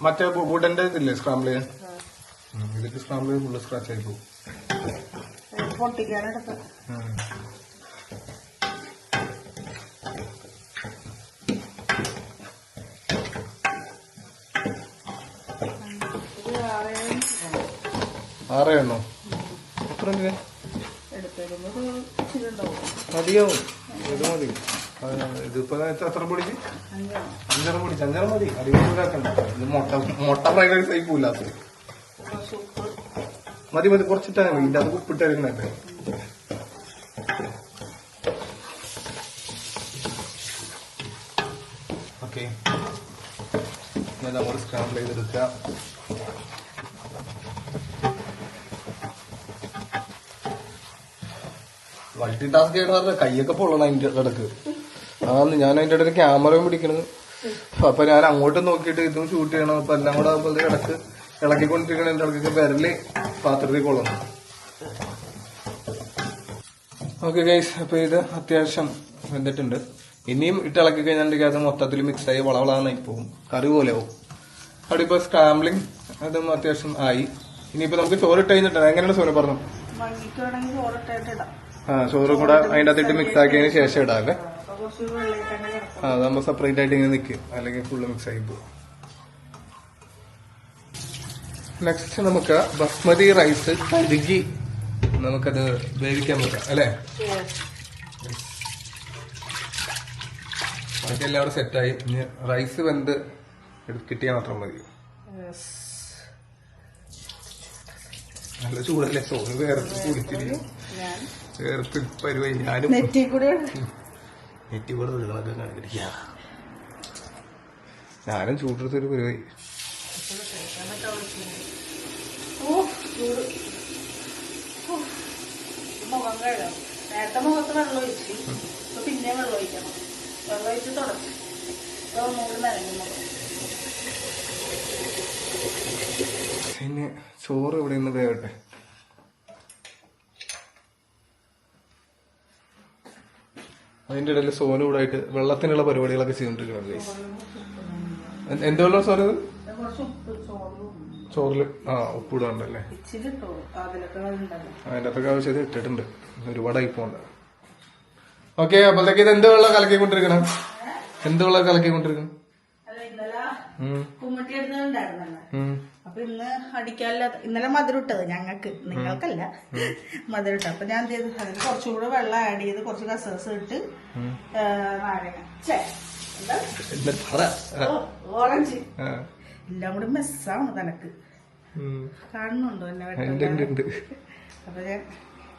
മറ്റേ വുഡന്റെ ഇതില്ലേ സ്ക്രാമ്പിൾ ചെയ്യാൻ? ഇതിട്ട് സ്ക്രാമ്പിൾ ചെയ്ത് ഫുള്ള് സ്ക്രാച്ച് ആയി പോകും. പൊട്ടിക്കാനെടുത്ത് ആറേ എണ്ണോ? എത്ര എടുത്തിരുന്നത് ഇച്ചിരി ഉണ്ടാവും. മതിയാവും. ഇത് മതി. ഇതിപ്പോ എത്ര പൊടിച്ച്? 5 പൊടിച്ച്. 5 മതി. അടിപൊളിയാക്കണ്ട. ഇത് മുട്ട ഫ്രൈഡ് റൈസ് ആയി പോവില്ല. മതി മതി, കുറച്ചിട്ടാ മതി. ഇതിന്റെ അത് ഉപ്പിട്ടായിരുന്നല്ലേ. ഓക്കെ, നമ്മൾ സ്ക്രാമ്പിൾ ചെയ്തെടുക്കാം. മൾട്ടി ടാസ്ക് ചെയ്യണ പറഞ്ഞ കൈയൊക്കെ പൊള്ളണം അതിന്റെ ഇടക്ക്. ഞാൻ അതിന്റെ ഇടയിൽ ക്യാമറയും പിടിക്കണത്. അപ്പൊ ഞാൻ അങ്ങോട്ട് നോക്കിയിട്ട് ഇതും ഷൂട്ട് ചെയ്യണം. അപ്പൊ എല്ലാം കൂടെ ആകുമ്പോൾ ഇടക്ക് ഇളക്കിക്കൊണ്ടിരിക്കണ എന്റെ ഇടയ്ക്ക് വിരല് പാത്രത്തിൽ കൊള്ളണം. ഓക്കെ ഗൈസ്, അപ്പൊ ഇത് അത്യാവശ്യം വെന്തിട്ടുണ്ട്. ഇനിയും ഇട്ട് ഇളക്കി കഴിഞ്ഞിട്ടുണ്ടെങ്കിൽ അത് മൊത്തത്തിൽ മിക്സായി വളവളാന്നായി പോകും, കറി പോലെ ആവും. അവിടെ ഇപ്പൊ സ്ക്രാംബ്ലിങ് അതും അത്യാവശ്യം ആയി. ഇനിയിപ്പോ നമുക്ക് ചോറിട്ട് കഴിഞ്ഞിട്ടാണ്. എങ്ങനെയാണ് സോന പറഞ്ഞു? ചോറും കൂടെ അതിന്റെ അകത്തിട്ട് മിക്സ് ആക്കിയതിന് ശേഷം ഇടാം അല്ലേ? അതാകുമ്പോ സെപ്പറേറ്റ് ആയിട്ട് ഇങ്ങനെ നിൽക്കും, അല്ലെങ്കിൽ ഫുള്ള് മിക്സ് ആയി പോകും. നെക്സ്റ്റ് നമുക്ക് ബസ്മതി റൈസ് കഴുകി നമുക്കത് വേവിക്കാൻ പറ്റാം അല്ലേ? ബാക്കി എല്ലാവരും സെറ്റായി. ഇനി റൈസ് വെന്ത് കിട്ടിയാൽ മാത്രം മതി. നല്ല ചൂടല്ലേ? ചോറ് വേർത്ത് കുടിച്ചിരിക്കും. വേർത്ത് പരിപാടി. ഞാനും നെറ്റി കൂടെ ഒഴുകണൊക്കെ കണ്ടിരിക്കുക. ഞാനും ചൂടെടുത്തൊരു പരിപാടി. നേരത്തെ മുഖത്ത് വെള്ളം ഒഴിച്ച് പിന്നെ വെള്ളം ഒഴിക്കണം. വെള്ളം ഒഴിച്ച് തുടച്ച് മൂന്ന് നനഞ്ഞു. പിന്നെ ചോറ് ഇവിടെ നിന്ന് വേവട്ടെ. അതിന്റെ ഇടയിൽ സോനു കൂടെ ആയിട്ട് വെള്ളത്തിനുള്ള പരിപാടികളൊക്കെ ചെയ്തോണ്ടിരിക്കണം ഗൈസ്. എന്ത് വെള്ളം സോനു? കുറച്ച് ഉപ്പ് ചോറിലും ചോറില് ഉപ്പിടാണ്ടല്ലേ? ഇച്ചിരി ഇട്ടോ, അതിലൊക്കെ ഉണ്ടല്ലോ. അതിന്റെ അകത്തൊക്കെ ആവശ്യത്തിൽ ഇട്ടിട്ടുണ്ട്, ഒരുപാടായി പോണ്ട. ഓക്കെ, അപ്പോഴത്തേക്ക് ഇത് എന്ത് വെള്ളം കലക്കിക്കൊണ്ടിരിക്കണം? എന്ത് വെള്ളം കലക്കിക്കൊണ്ടിരിക്കണം? അല്ല, ഇന്നലെ കുമ്മട്ടി എടുത്തിട്ടുണ്ടായിരുന്നല്ലോ. അപ്പൊ ഇന്ന് അടിക്കാനില്ലാത്ത, ഇന്നലെ മധുരം ഇട്ടത് ഞങ്ങൾക്ക്, നിങ്ങൾക്കല്ല, മധുരം ഇട്ടത്. അപ്പൊ ഞാൻ എന്ത് ചെയ്തു, അതിന് കുറച്ചും കൂടെ വെള്ളം ആഡ് ചെയ്ത് കുറച്ച് കസകസ് ഇട്ട് നാരങ്ങ ഓറഞ്ച് എല്ലാം കൂടി മെസ്സാണ് തനക്ക്. കാണുന്നുണ്ടോ എന്നെ വെട്ടം? അപ്പൊ ഞാൻ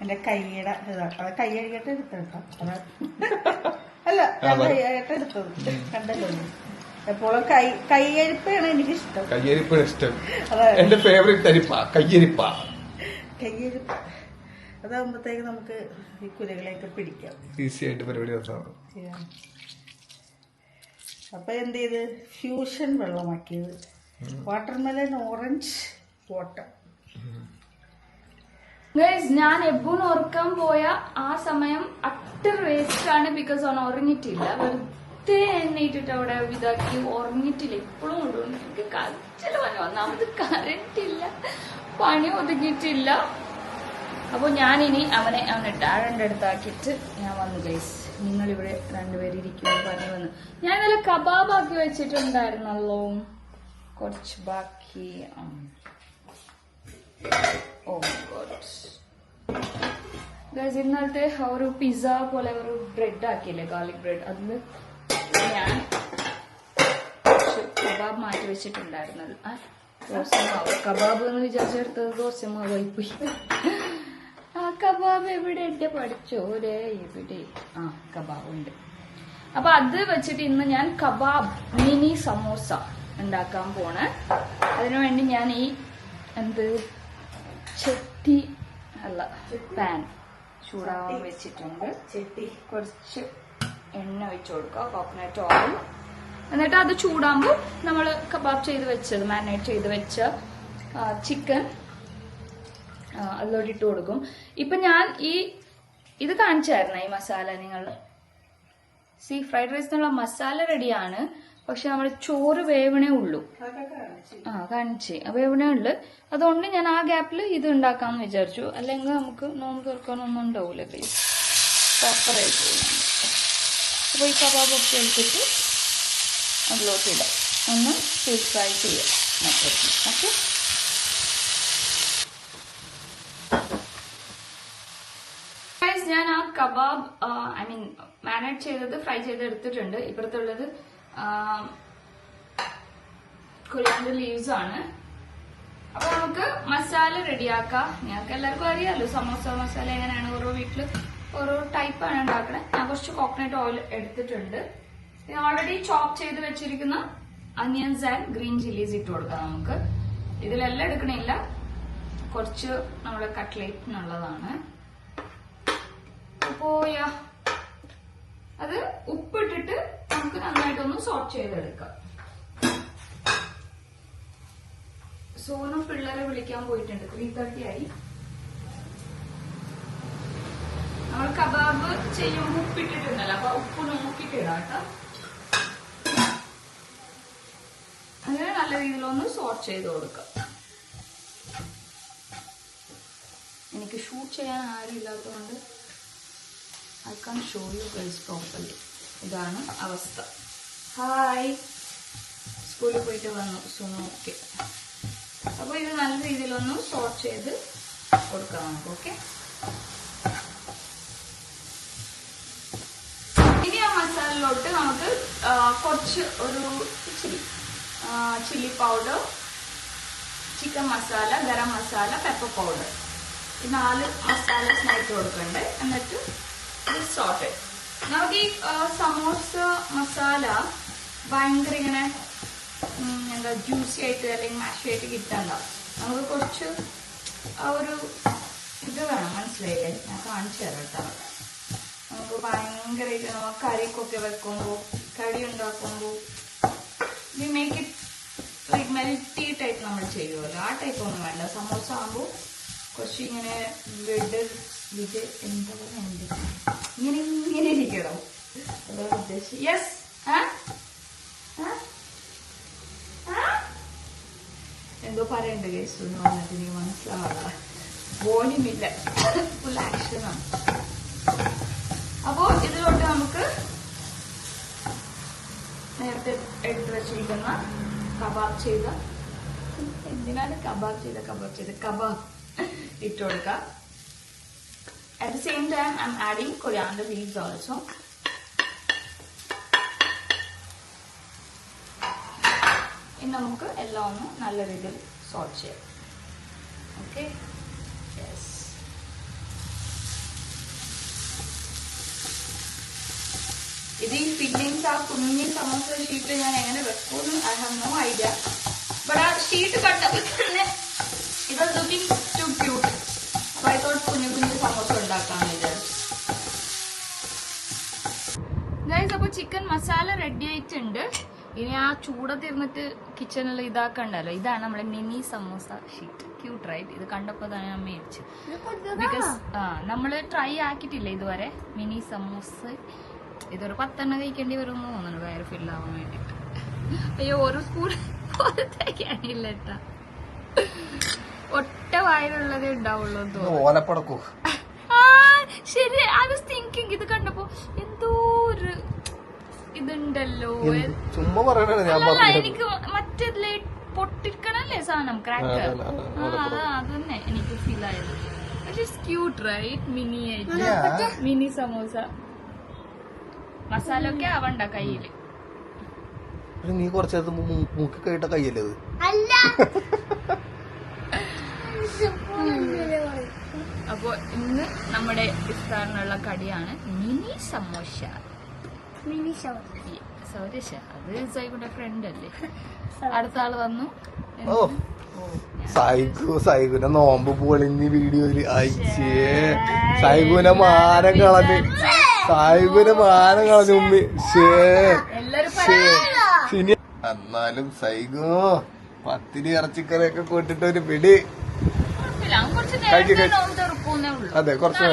എന്റെ കൈയുടെ അത് കൈ കഴുകിയിട്ട് എടുത്തോ. അല്ല, ഞാൻ കൈ കഴുകിയിട്ട് എടുത്തത് കണ്ടല്ലോ. എപ്പോഴും കൈയരിപ്പാണ് എനിക്ക് ഇഷ്ടം. കയ്യരിപ്പാണ് ഇഷ്ടം. എന്റെ ഫേവറേറ്റ് തരിപ്പാ കയ്യരിപ്പ. കയ്യരിപ്പ അതാകുമ്പോഴത്തേക്ക് നമുക്ക് ഈ കുലകളെയൊക്കെ പിടിക്കാം, ഈസി ആയിട്ട് പരിപാടി നടത്താം. അപ്പൊ എന്ത് ചെയ്ത് ഫ്യൂഷൻ വെള്ളമാക്കിയത്, വാട്ടർമെലൻ ഓറഞ്ച് വാട്ടർ. ഞാൻ എബുന് ഉറക്കാൻ പോയ ആ സമയം അട്ടർ വേസ്റ്റ് ആണ്, ബിക്കോസ് അവൻ ഉറങ്ങിയിട്ടില്ല. വെറുതെ എണ്ണയിട്ടിട്ട് അവിടെ ഇതാക്കി ഉറങ്ങിയിട്ടില്ല. ഇപ്പോഴും കൊണ്ടുപോകുന്നു. എനിക്ക് കച്ചില് പണി, ഒന്നാമത് കറണ്ട് ഇല്ല, പണി ഒതുങ്ങിയിട്ടില്ല. അപ്പൊ ഞാനിനി അവനെ ടാഴന്റെ അടുത്താക്കിയിട്ട് ഞാൻ വന്നു ഗൈസ്. നിങ്ങളിവിടെ രണ്ടുപേരും ഇരിക്കുമെന്ന് പറഞ്ഞു വന്നു. ഞാൻ ഇന്നലെ കബാബ് ആക്കി വെച്ചിട്ടുണ്ടായിരുന്നല്ലോ, കുറച്ച് ബാക്കി. ഓ ഗോഡ് ഗൈസ്, ഇന്നലത്തെ ഒരു പിസ്സ പോലെ ഒരു ബ്രെഡ് ആക്കിയില്ലേ, ഗാർലിക് ബ്രെഡ്, അതിൽ ഞാൻ കബാബ് മാറ്റി വെച്ചിട്ടുണ്ടായിരുന്നത്. ദോശമാവ് കബാബ് എന്ന് വിചാരിച്ചെടുത്തത് ദോശമാവായി പോയി. ആ കബാബ് എവിടെ എന്റെ പഠിച്ചോരെ, എവിടെ കബാബ് ഉണ്ട്. അപ്പൊ അത് വെച്ചിട്ട് ഇന്ന് ഞാൻ കബാബ് മിനി സമോസ ഉണ്ടാക്കാൻ പോണേ. അതിനുവേണ്ടി ഞാൻ ഈ ചട്ടി അല്ല പാൻ ചൂടാവാൻ വെച്ചിട്ടുണ്ട്. കുറച്ച് എണ്ണ ഒഴിച്ചു കൊടുക്കുക, കോക്കനട്ട് ഓയിൽ. എന്നിട്ട് അത് ചൂടാകുമ്പോൾ നമ്മൾ കബാബ് ചെയ്ത് വെച്ചത്, മാരിനേറ്റ് ചെയ്ത് വെച്ച ചിക്കൻ അതിലോട്ട് ഇട്ട് കൊടുക്കും. ഇപ്പൊ ഞാൻ ഇത് കാണിച്ചായിരുന്നു, ഈ മസാല. നിങ്ങൾ ഫ്രൈഡ് റൈസിനുള്ള മസാല റെഡിയാണ്, പക്ഷെ നമ്മുടെ ചോറ് വേവണേ ഉള്ളൂ. കാണിച്ചേ വേവണേ ഉള്ളു. അതുകൊണ്ട് ഞാൻ ആ ഗ്യാപ്പിൽ ഇത് ഉണ്ടാക്കാന്ന് വിചാരിച്ചു. അല്ലെങ്കിൽ നമുക്ക് നോമ്പ് തുറക്കാനൊന്നും ഉണ്ടാവൂല പ്രോപ്പറായിട്ട്. അപ്പൊ ഈ കബാബൊക്കെ എടുത്തിട്ട് അതിലോട്ട് ഇടാം, ഒന്ന് ഫ്രൈ ചെയ്യാം മൊത്തത്തിൽ. ഓക്കെ, ഞാൻ ആ കബാബ് മാരിനേറ്റ് ചെയ്തത് ഫ്രൈ ചെയ്ത് എടുത്തിട്ടുണ്ട്. ഇപ്പുറത്തുള്ളത് കൊറിയാണ്ടർ ലീവ്സ് ആണ്. അപ്പൊ നമുക്ക് മസാല റെഡിയാക്കാം. ഞങ്ങൾക്ക് എല്ലാവർക്കും അറിയാമല്ലോ സമോസ മസാല എങ്ങനെയാണ്, ഓരോ വീട്ടില് ഓരോ ടൈപ്പാണ് ഉണ്ടാക്കണേ. ഞാൻ കുറച്ച് കോക്കനട്ട് ഓയിൽ എടുത്തിട്ടുണ്ട്. ഓൾറെഡി ചോപ്പ് ചെയ്ത് വെച്ചിരിക്കുന്ന അനിയൻസ് ആൻഡ് ഗ്രീൻ ചില്ലീസ് ഇട്ട് കൊടുക്കാം നമുക്ക്. ഇതിലെല്ലാം എടുക്കണില്ല, കുറച്ച് നമ്മുടെ കട്ട്ലേറ്റിനുള്ളതാണ്. അപ്പോ അത് ഉപ്പിട്ടിട്ട് നമുക്ക് നന്നായിട്ടൊന്ന് സോട്ട് ചെയ്തെടുക്കാം. സോനം പിള്ളേരെ വിളിക്കാൻ പോയിട്ടുണ്ട്, 3:30 ആയി. നമ്മൾ കബാബ് ചെയ്യുമ്പോൾ ഉപ്പിട്ടിട്ടുണ്ടല്ലോ, അപ്പൊ ഉപ്പ് നോക്കിയിട്ടിടാം കേട്ടോ. അങ്ങനെ നല്ല രീതിയിലൊന്ന് സോട്ട് ചെയ്ത് കൊടുക്കാം. എനിക്ക് ഷൂട്ട് ചെയ്യാൻ ആരും ഇല്ലാത്തതുകൊണ്ട് I can't show you guys properly. ഇതാണ് അവസ്ഥ. ഹായ്, സ്കൂളിൽ പോയിട്ട് വന്നു സുനു. ഓക്കെ, അപ്പൊ ഇത് നല്ല രീതിയിലൊന്ന് സോട്ട് ചെയ്ത് കൊടുക്കാം നമുക്ക്. ഓക്കെ, ഇനി ആ മസാലയിലോട്ട് നമുക്ക് കുറച്ച് ഒരു chilli powder, chicken masala, garam masala, pepper powder, ഈ 4 മസാലസ് ഇട്ട് കൊടുക്കണ്ടേ. എന്നിട്ട് സോട്ട് നമുക്ക് ഈ സമോസ മസാല ഭയങ്കര ഇങ്ങനെ എന്താ ജ്യൂസി ആയിട്ട് അല്ലെങ്കിൽ മാഷി ആയിട്ട് കിട്ടണ്ട. നമുക്ക് കുറച്ച് ആ ഒരു ഇത് വേണം, മനസ്സിലായില്ലേ? ഞാൻ കാണിച്ചു തരാം കേട്ടോ. നമുക്ക് ഭയങ്കരമായിട്ട് നമ്മൾ കറിക്കൊക്കെ വെക്കുമ്പോൾ, കറി ഉണ്ടാക്കുമ്പോൾ we make it like melty type നമ്മൾ ചെയ്യുമല്ലോ, ആ ടൈപ്പ് ഒന്നും വേണ്ട. സമോസ ആകുമ്പോൾ കുറച്ച് ഇങ്ങനെ ഇത് എന്താ പറയുക, ഇങ്ങനെ ഇങ്ങനെ ഇരിക്കണം. അതാ ഉദ്ദേശിച്ച്. യെസ്, എന്തോ പറയണ്ട് കേസ് വന്നിട്ട് നീ മനസ്സിലാവാ. വോളിയുമില്ല, ഫുൾ ആക്ഷനാണ്. അപ്പോ ഇതിലോട്ട് നമുക്ക് നേരത്തെ എടുത്തു വെച്ചിരിക്കുന്ന കബാബ് ചെയ്ത കബാബ് ഇട്ട് കൊടുക്കാം. At the same time, I'm adding coriander leaves also. ഇനി നമുക്ക് എല്ലാം ഒന്ന് നല്ല രീതിയിൽ സോട്ട് ചെയ്യാം. Okay, yes. ഇത് ഈ ഫില്ലിങ്സ് ആ കുഞ്ഞി സമോസ ഷീറ്റ് ഞാൻ എങ്ങനെ വെക്കുമെന്ന് I have no idea. But ആ ഷീറ്റ് കണ്ടപ്പോൾ തന്നെ ഇത് ലുക്കിംഗ് ടു ക്യൂട്ട്. അപ്പോൾ ഐ തോട്ട് കുഞ്ഞു കുഞ്ഞു സമോസ ഉണ്ടാക്കാമെന്ന് വിചാരിച്ചു. ഗൈസ്, അപ്പോൾ ചിക്കൻ മസാല റെഡി ആയിട്ടുണ്ട്. ഇനി ആ ചൂടത്തിരുന്നിട്ട് കിച്ചണിൽ ഇതാക്കണ്ടല്ലോ. ഇതാണ് നമ്മുടെ mini samosa sheet. Cute right? ഇത് കണ്ടപ്പോൾ തന്നെ ഞാൻ മേടിച്ചു. ബിക്കോസ് നമ്മൾ ട്രൈ ആക്കിയിട്ടില്ല ഇതുവരെ മിനി സമോസ. ഇതൊരു 10 കഴിക്കേണ്ടി വരും എന്ന് തോന്നുന്നു വയറ് ഫില്ലാവാൻ വേണ്ടിട്ട്. അയ്യോ, ഒരു സ്പൂൺ പോലത്തേക്കാണില്ല കേട്ടാ, ഒറ്റ വയറുള്ളതേ ഉണ്ടാവുള്ളൂ എന്ന് തോന്നുന്നു. ശരി, ഐ വാസ് തിങ്കിങ് ഇത് കണ്ടപ്പോ എന്തോ ഒരു ഇതുണ്ടല്ലോ. എനിക്ക് മറ്റേ പൊട്ടിക്കണല്ലേ സാധനം, ക്രാക്കർ. അത് തന്നെ എനിക്ക് ഫീൽ ആയത്. Cute right? മിനി ആയിട്ട് മിനി സമോസ. മസാല ഒക്കെ ആവണ്ട കയ്യില്. നീ കുറച്ചേരത്ത് മൂക്കി കഴിട്ട കയ്യല്ലേ അത്? അപ്പൊ ഇന്ന് നമ്മുടെ ഇഫ്താറിനുള്ള കടിയാണ് മിനി സമോസ. സൗരശ, അത് സൈഗുന്റെ ഫ്രണ്ട് അല്ലേ. അടുത്ത ആള് വന്നു. സൈഗുനെ നോമ്പ് പൊളിഞ്ഞ് വീഡിയോയില് അയച്ചേ. സൈഗുനെ മാനം കളഞ്ഞ് ഉമ്മി. എന്നാലും സൈഗു പത്തിരി ഇറച്ചിക്കറിയൊക്കെ കൂട്ടിട്ട് ഒരു പിടി. അതെ, കുറച്ച്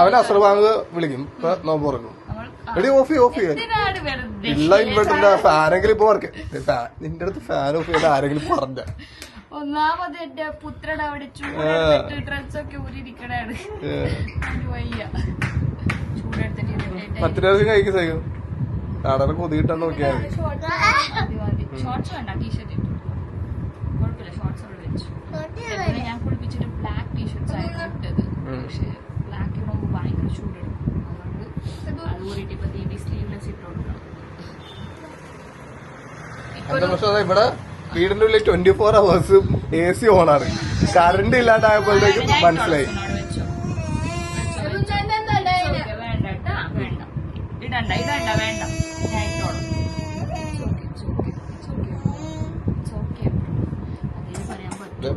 അവന് അസർ വാങ്ങ് വിളിക്കും. ഇപ്പൊ നോമ്പ് തുറക്കും. എടി ഓഫ് ചെയ്യാൻ ഇല്ല ഇൻവെർട്ടറിന്റെ ഫാനെങ്കിലും ഇപ്പൊ വർക്ക്. നിന്റെ അടുത്ത് ഫാൻ ഓഫ് ചെയ്ത് ആരെങ്കിലും പറഞ്ഞ? ഒന്നാമത് എന്റെ പുത്രൻ അവിടെ ഡ്രസ്സൊക്കെ ഊരിയിരിക്കണാണ്. വയ്യ, 10 രൂപ കഴിക്കും സൈക്കും. നാടനെ കൊതികിട്ടാൻ നോക്കിയാൽ മതി. ഷോർട്സ് വേണ്ട, ടീഷർട്ട് ഇട്ടു കുഴപ്പമില്ല. ഷോർട്സ് അവിടെ വെച്ചു. ഞാൻ കുളിപ്പിച്ചിട്ട് ബ്ലാക്ക് ടീഷർട്സ് ആയിരുന്നു ഇട്ടത്. പക്ഷെ ബ്ലാക്ക് ഇടുമ്പോൾ ഭയങ്കര ചൂടെടുക്കും. അതുകൊണ്ട് അത് ഊരിട്ട് ഇപ്പൊ തീണ്ടി സ്ലീവ്ലെസ് ഇട്ട് കൊടുക്കണം. ഇവിടെ വീടിന്റെ ഉള്ളിൽ 24 hours AC ഓണാണ്. കറണ്ട് ഇല്ലാണ്ടായപ്പോഴത്തേക്കും മനസ്സിലായി. ഇടണ്ട വേണ്ട, ഞാൻ ഇട്ടോളാം.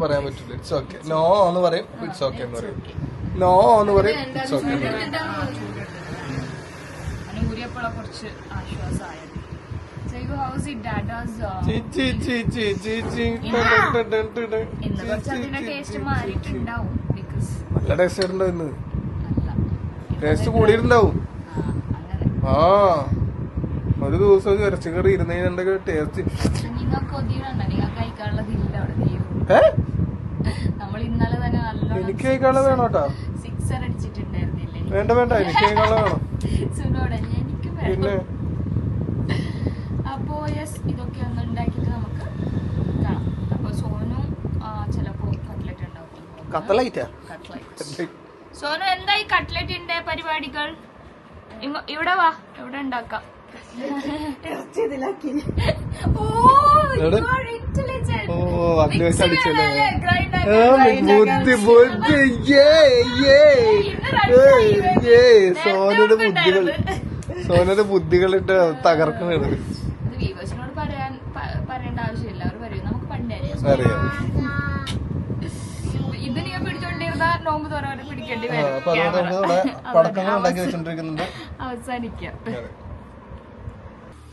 പറയാൻ പറ്റില്ല. It's okay. നോ എന്ന് പറയും, ഇറ്റ്സ് ഓക്കെ എന്ന് പറയും. നോ എന്ന് പറയും, ഇറ്റ്സ് ഓക്കെ എന്ന് പറയും. ഊരിയപ്പോഴാ കുറച്ച് ആശ്വാസമായത്. ഇന്ന് കുറച്ച് അതിന്റെ ടേസ്റ്റ് മാറിയിട്ടുണ്ടാവും. നല്ല ടേസ്റ്റ് ആയിട്ടുണ്ടോ ഇന്ന്? ടേസ്റ്റ് കൂടിയിട്ടുണ്ടാവും. ആ, ഒരു ദിവസം ഇറച്ചിക്കറി ഇരുന്നതിന്റെ ടേസ്റ്റ്. നിങ്ങൾക്ക് ഒതിയുണ്ടോ? നിങ്ങൾക്ക് കഴിക്കാനുള്ളതില്ല അവിടെ. നമ്മൾ ഇന്നലെ തന്നെ നല്ല എനിക്ക് കഴിക്കാനുള്ള വേണം കേട്ടോ. 6 അടിച്ചിട്ടുണ്ടായിരുന്നില്ലേ? വേണ്ട എനിക്ക് കഴിക്കാനുള്ള വേണം. സുനോടെ എനിക്ക് പിന്നെ അപ്പോ യെസ്, ഇതൊക്കെ ഒന്ന് ഉണ്ടാക്കിട്ട് നമുക്ക് കാണാം. അപ്പൊ സോനു ചിലപ്പോ കട്ട്ലറ്റ് ഉണ്ടാക്കും. കട്ട്ലറ്റ്. സോനു, എന്തായി കട്ട്ലറ്റിന്റെ പരിപാടികൾ? ഇവിടെ വാ, ഇവിടെ ഉണ്ടാക്കാം. സോനയുടെ ബുദ്ധികളിട്ട് തകർക്കണത്. വീവേഴ്സിനോട് പറയേണ്ട ആവശ്യമില്ല, അവർ പറയും. നമുക്ക് പണ്ടേ അറിയാം. ഇത് നീ പിടിച്ചോണ്ടിരുന്ന നോമ്പ് തോറവരെ പിടിക്കേണ്ടി വരും. പടക്കങ്ങൾ ഉണ്ടാക്കി വെച്ചോണ്ടിരിക്കുന്നുണ്ട്. അവസാനിക്കാം.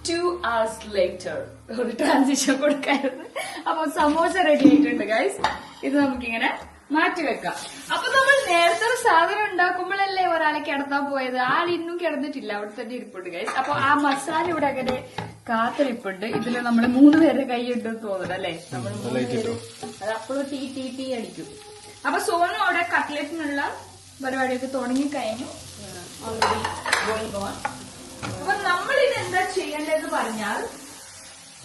2 hours later. ഒരു ട്രാൻസിഷൻ കൊടുക്കായിരുന്നു. അപ്പൊ സമോസ റെഡി ആയിട്ടുണ്ട് ഗൈസ്. ഇത് നമുക്കിങ്ങനെ മാറ്റി വെക്കാം. അപ്പൊ നമ്മൾ നേരത്തെ ഒരു സാധനം ഉണ്ടാക്കുമ്പോഴല്ലേ ഒരാളെ കിടത്താൻ പോയത്. ആൾ ഇന്നും കിടന്നിട്ടില്ല, അവിടെ തന്നെ ഇരിപ്പുണ്ട് ഗൈസ്. അപ്പൊ ആ മസാല ഇവിടെ അങ്ങനെ കാത്തിരിപ്പുണ്ട്. ഇതില് നമ്മള് 3 പേരുടെ കൈ ഉണ്ടെന്ന് തോന്നുന്നു അല്ലേ? നമ്മൾ 3 പേര് അത് അപ്പോഴും ടീ അടിക്കും. അപ്പൊ സോനു അവിടെ കട്ട്ലറ്റിനുള്ള പരിപാടിയൊക്കെ തുടങ്ങി കഴിഞ്ഞു. Already going on. അപ്പൊ നമ്മളിത് എന്താ ചെയ്യേണ്ടതെന്ന് പറഞ്ഞാൽ,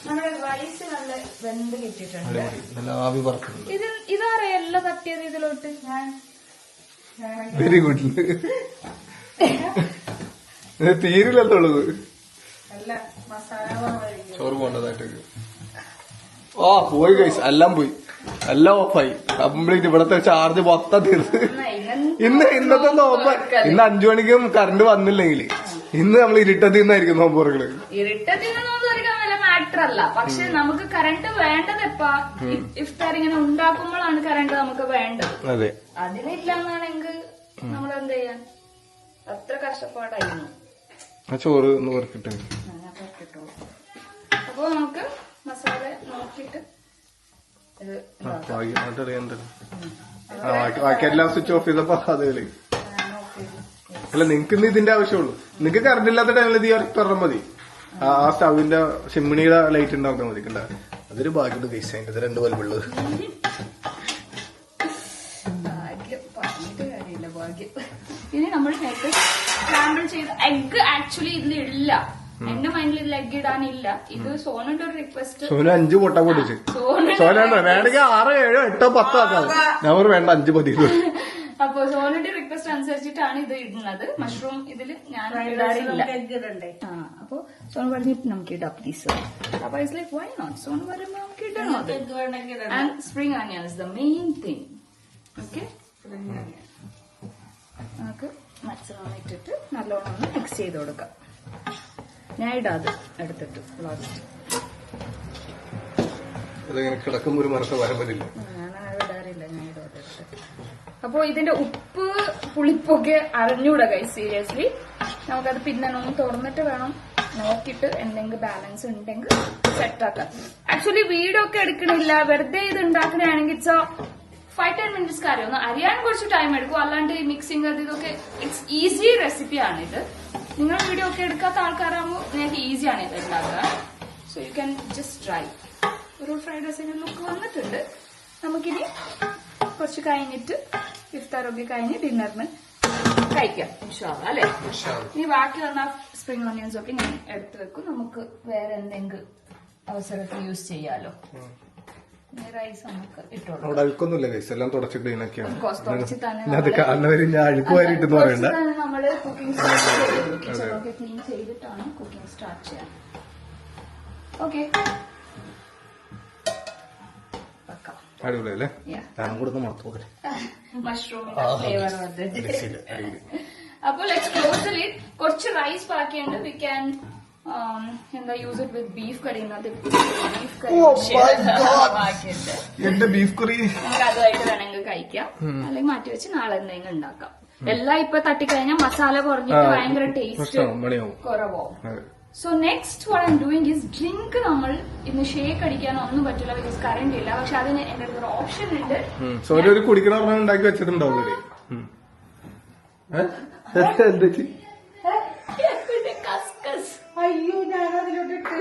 നമ്മുടെ റൈസ് നല്ല വെന്ത് കിട്ടിയിട്ടുണ്ട്. ഇതാരാ എല്ലാം തട്ടിയത് ഇതിലോട്ട്? Very good. തീരില്ലല്ലോ അല്ല മസാല കുറവായിരിക്കും. ചോറ് പോണ്ടതായിട്ട്. പോയി ഗൈസ്, എല്ലാം പോയി, എല്ലാം ഓഫായി കംപ്ലീറ്റ്. ഇവിടത്തെ ചാർജ് മൊത്തം തീർത്ത്. ഇന്നത്തെ നോമ്പ്. ഇന്ന് 5 മണിക്കും കറണ്ട് വന്നില്ലെങ്കിൽ ഇന്ന് നമ്മൾ ഇരുട്ടത്തിൽ നിന്നായിരിക്കും നോമ്പ് തുറകള്. ഇരുട്ടത്തിൽ നോമ്പ് തുറക്കാൻ വല്ല മാറ്റർ അല്ല. പക്ഷെ നമുക്ക് കറണ്ട് വേണ്ടത് എപ്പാ? ഇഫ്താർ ഇങ്ങനെ ഉണ്ടാക്കുമ്പോഴാണ് കറണ്ട് നമുക്ക് വേണ്ടത്. അതെ, അതിനില്ലാന്നാണെങ്കിൽ നമ്മൾ എന്ത് ചെയ്യാൻ? അത്ര കഷ്ടപ്പാടായിരുന്നു. ചോറ് ഒന്ന് വറുക്കിട്ട്. അപ്പൊ നമുക്ക് മസാല നോക്കിയിട്ട് ബാക്കി എല്ലാം സ്വിച്ച് ഓഫ് ചെയ്തപ്പോ അത് കളി. അല്ല, നിങ്ങക്ക് ഇന്ന് ഇതിന്റെ ആവശ്യമുള്ളൂ. നിങ്ങക്ക് കറണ്ട് ഇല്ലാത്ത ടൈമിൽ ഇത് പറഞ്ഞാൽ മതി. ആ സ്റ്റവിന്റെ ചിമ്മിണിയുടെ ലൈറ്റ് ഉണ്ടാക്കാൻ മതി. കണ്ട, അതൊരു ഭാഗ്യം ഗൈസ്. അതിന്റെ 2 ബൾബുള്ളത്. ഇനി നമ്മൾ സ്ക്രാമ്പിൾ ചെയ്ത എഗ് ആക്ച്വലി ഇതിൽ ഇല്ല. എന്റെ മൈൻഡിൽ ഇതിൽ എഗ് ഇടാനില്ല. ഇത് സോനുന്റെ ഒരു റിക്വസ്റ്റ്. സോനു 5 പൊട്ട പൊട്ടിച്ച്. സോനുണ്ടോ വേണമെങ്കിൽ 6, 7, 8, 10 ആക്കാം. ഞാൻ വേണ്ട 5 മതി. അപ്പൊ സോനുന്റെ റിക്വസ്റ്റ് അനുസരിച്ചിട്ടാണ് ഇത് ഇടുന്നത്. മഷ്റൂം ഇതില് ഞാൻ ഇടാറില്ല. അപ്പൊ സോനു പറഞ്ഞിട്ട് നമുക്ക് ഇടാം പ്ലീസ്. അപ്പൊ it's like why not? Sonu പറയുമ്പോ നമുക്ക് ഇടണം. And spring onion is the main thing. Okay, നമുക്ക് മസാല ഇട്ടിട്ട് നല്ലോണം ഒന്ന് മിക്സ് ചെയ്ത് കൊടുക്കാം. ഞാൻ ഇടാത് എടുത്തിട്ട് ലാസ്റ്റ്. കിടക്കുമ്പോ ഒരു മനസ്സ് വരം വരില്ല. ഞാൻ ഇടാറില്ല, ഞാൻ ഇടാതെ എടുത്തിട്ട്. അപ്പൊ ഇതിന്റെ ഉപ്പ് പുളിപ്പൊക്കെ അറിഞ്ഞൂടാ ഗൈസ്. സീരിയസ്ലി നമുക്കത് പിന്നെ ഒന്ന് തുറന്നിട്ട് വേണം നോക്കിയിട്ട് എന്തെങ്കിലും ബാലൻസ് ഉണ്ടെങ്കിൽ സെറ്റാക്കാം. ആക്ച്വലി വീഡിയോ ഒക്കെ എടുക്കണില്ല, വെറുതെ ഇത് ഉണ്ടാക്കുകയാണെങ്കിൽ ഇറ്റ്സ് 5-10 മിനിറ്റ്സ് കാര്യം. ഒന്ന് അറിയാൻ കുറച്ച് ടൈം എടുക്കും. അല്ലാണ്ട് മിക്സിങ് അത് ഇതൊക്കെ ഇറ്റ്സ് ഈസി റെസിപ്പിയാണ് ഇത്. നിങ്ങൾ വീഡിയോ ഒക്കെ എടുക്കാത്ത ആൾക്കാരാകുമ്പോൾ നിങ്ങൾക്ക് ഈസിയാണ് ഇത് ഉണ്ടാക്കുക. So you can just try. ഒരു ഫ്രൈഡ് റൈസിന്റെ ലുക്ക് വന്നിട്ടുണ്ട്. നമുക്കിനി കുറച്ച് കഴിഞ്ഞിട്ട് ഇഫ്താറൊക്കെ കഴിഞ്ഞ് ഡിന്നറിന് കഴിക്കാം ഇൻഷാല്ലാ അല്ലെ? ഇനി ബാക്കി വന്ന സ്പ്രിംഗ് ഓണിയൻസ് ഒക്കെ ഞാൻ എടുത്തു വെക്കും. നമുക്ക് വേറെ എന്തെങ്കിലും അവസരത്തിൽ യൂസ് ചെയ്യാലോ. റൈസ് നമുക്ക് ഇട്ടോളൂ. അഴുക്കൊന്നുമില്ല ഗൈസ്, എല്ലാം തുടച്ചിട്ട് ഇതിനൊക്കെയാണ്. നമ്മള് കുക്കിംഗ് കിച്ചണൊക്കെ ക്ലീൻ ചെയ്തിട്ടാണ് കുക്കിംഗ് സ്റ്റാർട്ട് ചെയ്യാൻ. ഓക്കെ, അടിപൊളിയല്ലേ? ഞാനും കൂടെ മറന്നു മഷ്റൂമിന്റെ ഫ്ലേവർ വന്നിട്ട്. അപ്പോൾ ലെറ്റ്സ് ക്ലോസ് ദ ലിഡ്. കുറച്ച് റൈസ് ബാക്കിയുണ്ട്. വി ക്യാൻ എന്താ യൂസ് ഇറ്റ് വിത്ത് ബീഫ് കറി. ഇന്നത്തെ ബീഫ് കറി ബാക്കിയുണ്ട്. എന്റെ ബീഫ് കറി നമുക്ക് അതുമായിട്ട് വേണമെങ്കിൽ കഴിക്കാം, അല്ലെങ്കിൽ മാറ്റി വെച്ച് നാളെ എന്തെങ്കിലും ഉണ്ടാക്കാം. എല്ലാം ഇപ്പൊ തട്ടിക്കഴിഞ്ഞാൽ മസാല കുറഞ്ഞിട്ട് ഭയങ്കര ടേസ്റ്റ് കുറവാവും. So next what I am doing is drink. നമ്മൾ ഇന്ന് ഷേക്ക് അടിക്കാൻ ഒന്നും പറ്റില്ല, ബിക്കോസ് കറണ്ട് ഇല്ല. പക്ഷെ അതിന് എന്റെ അടുത്തൊരു ഓപ്ഷൻ ഉണ്ട്. ഒരു കുടിക്കണ ഉണ്ടാക്കി വെച്ചിട്ടുണ്ടാവും. കസ്കസ്. അയ്യോ, ഞാനതിലോട്ടിട്ട്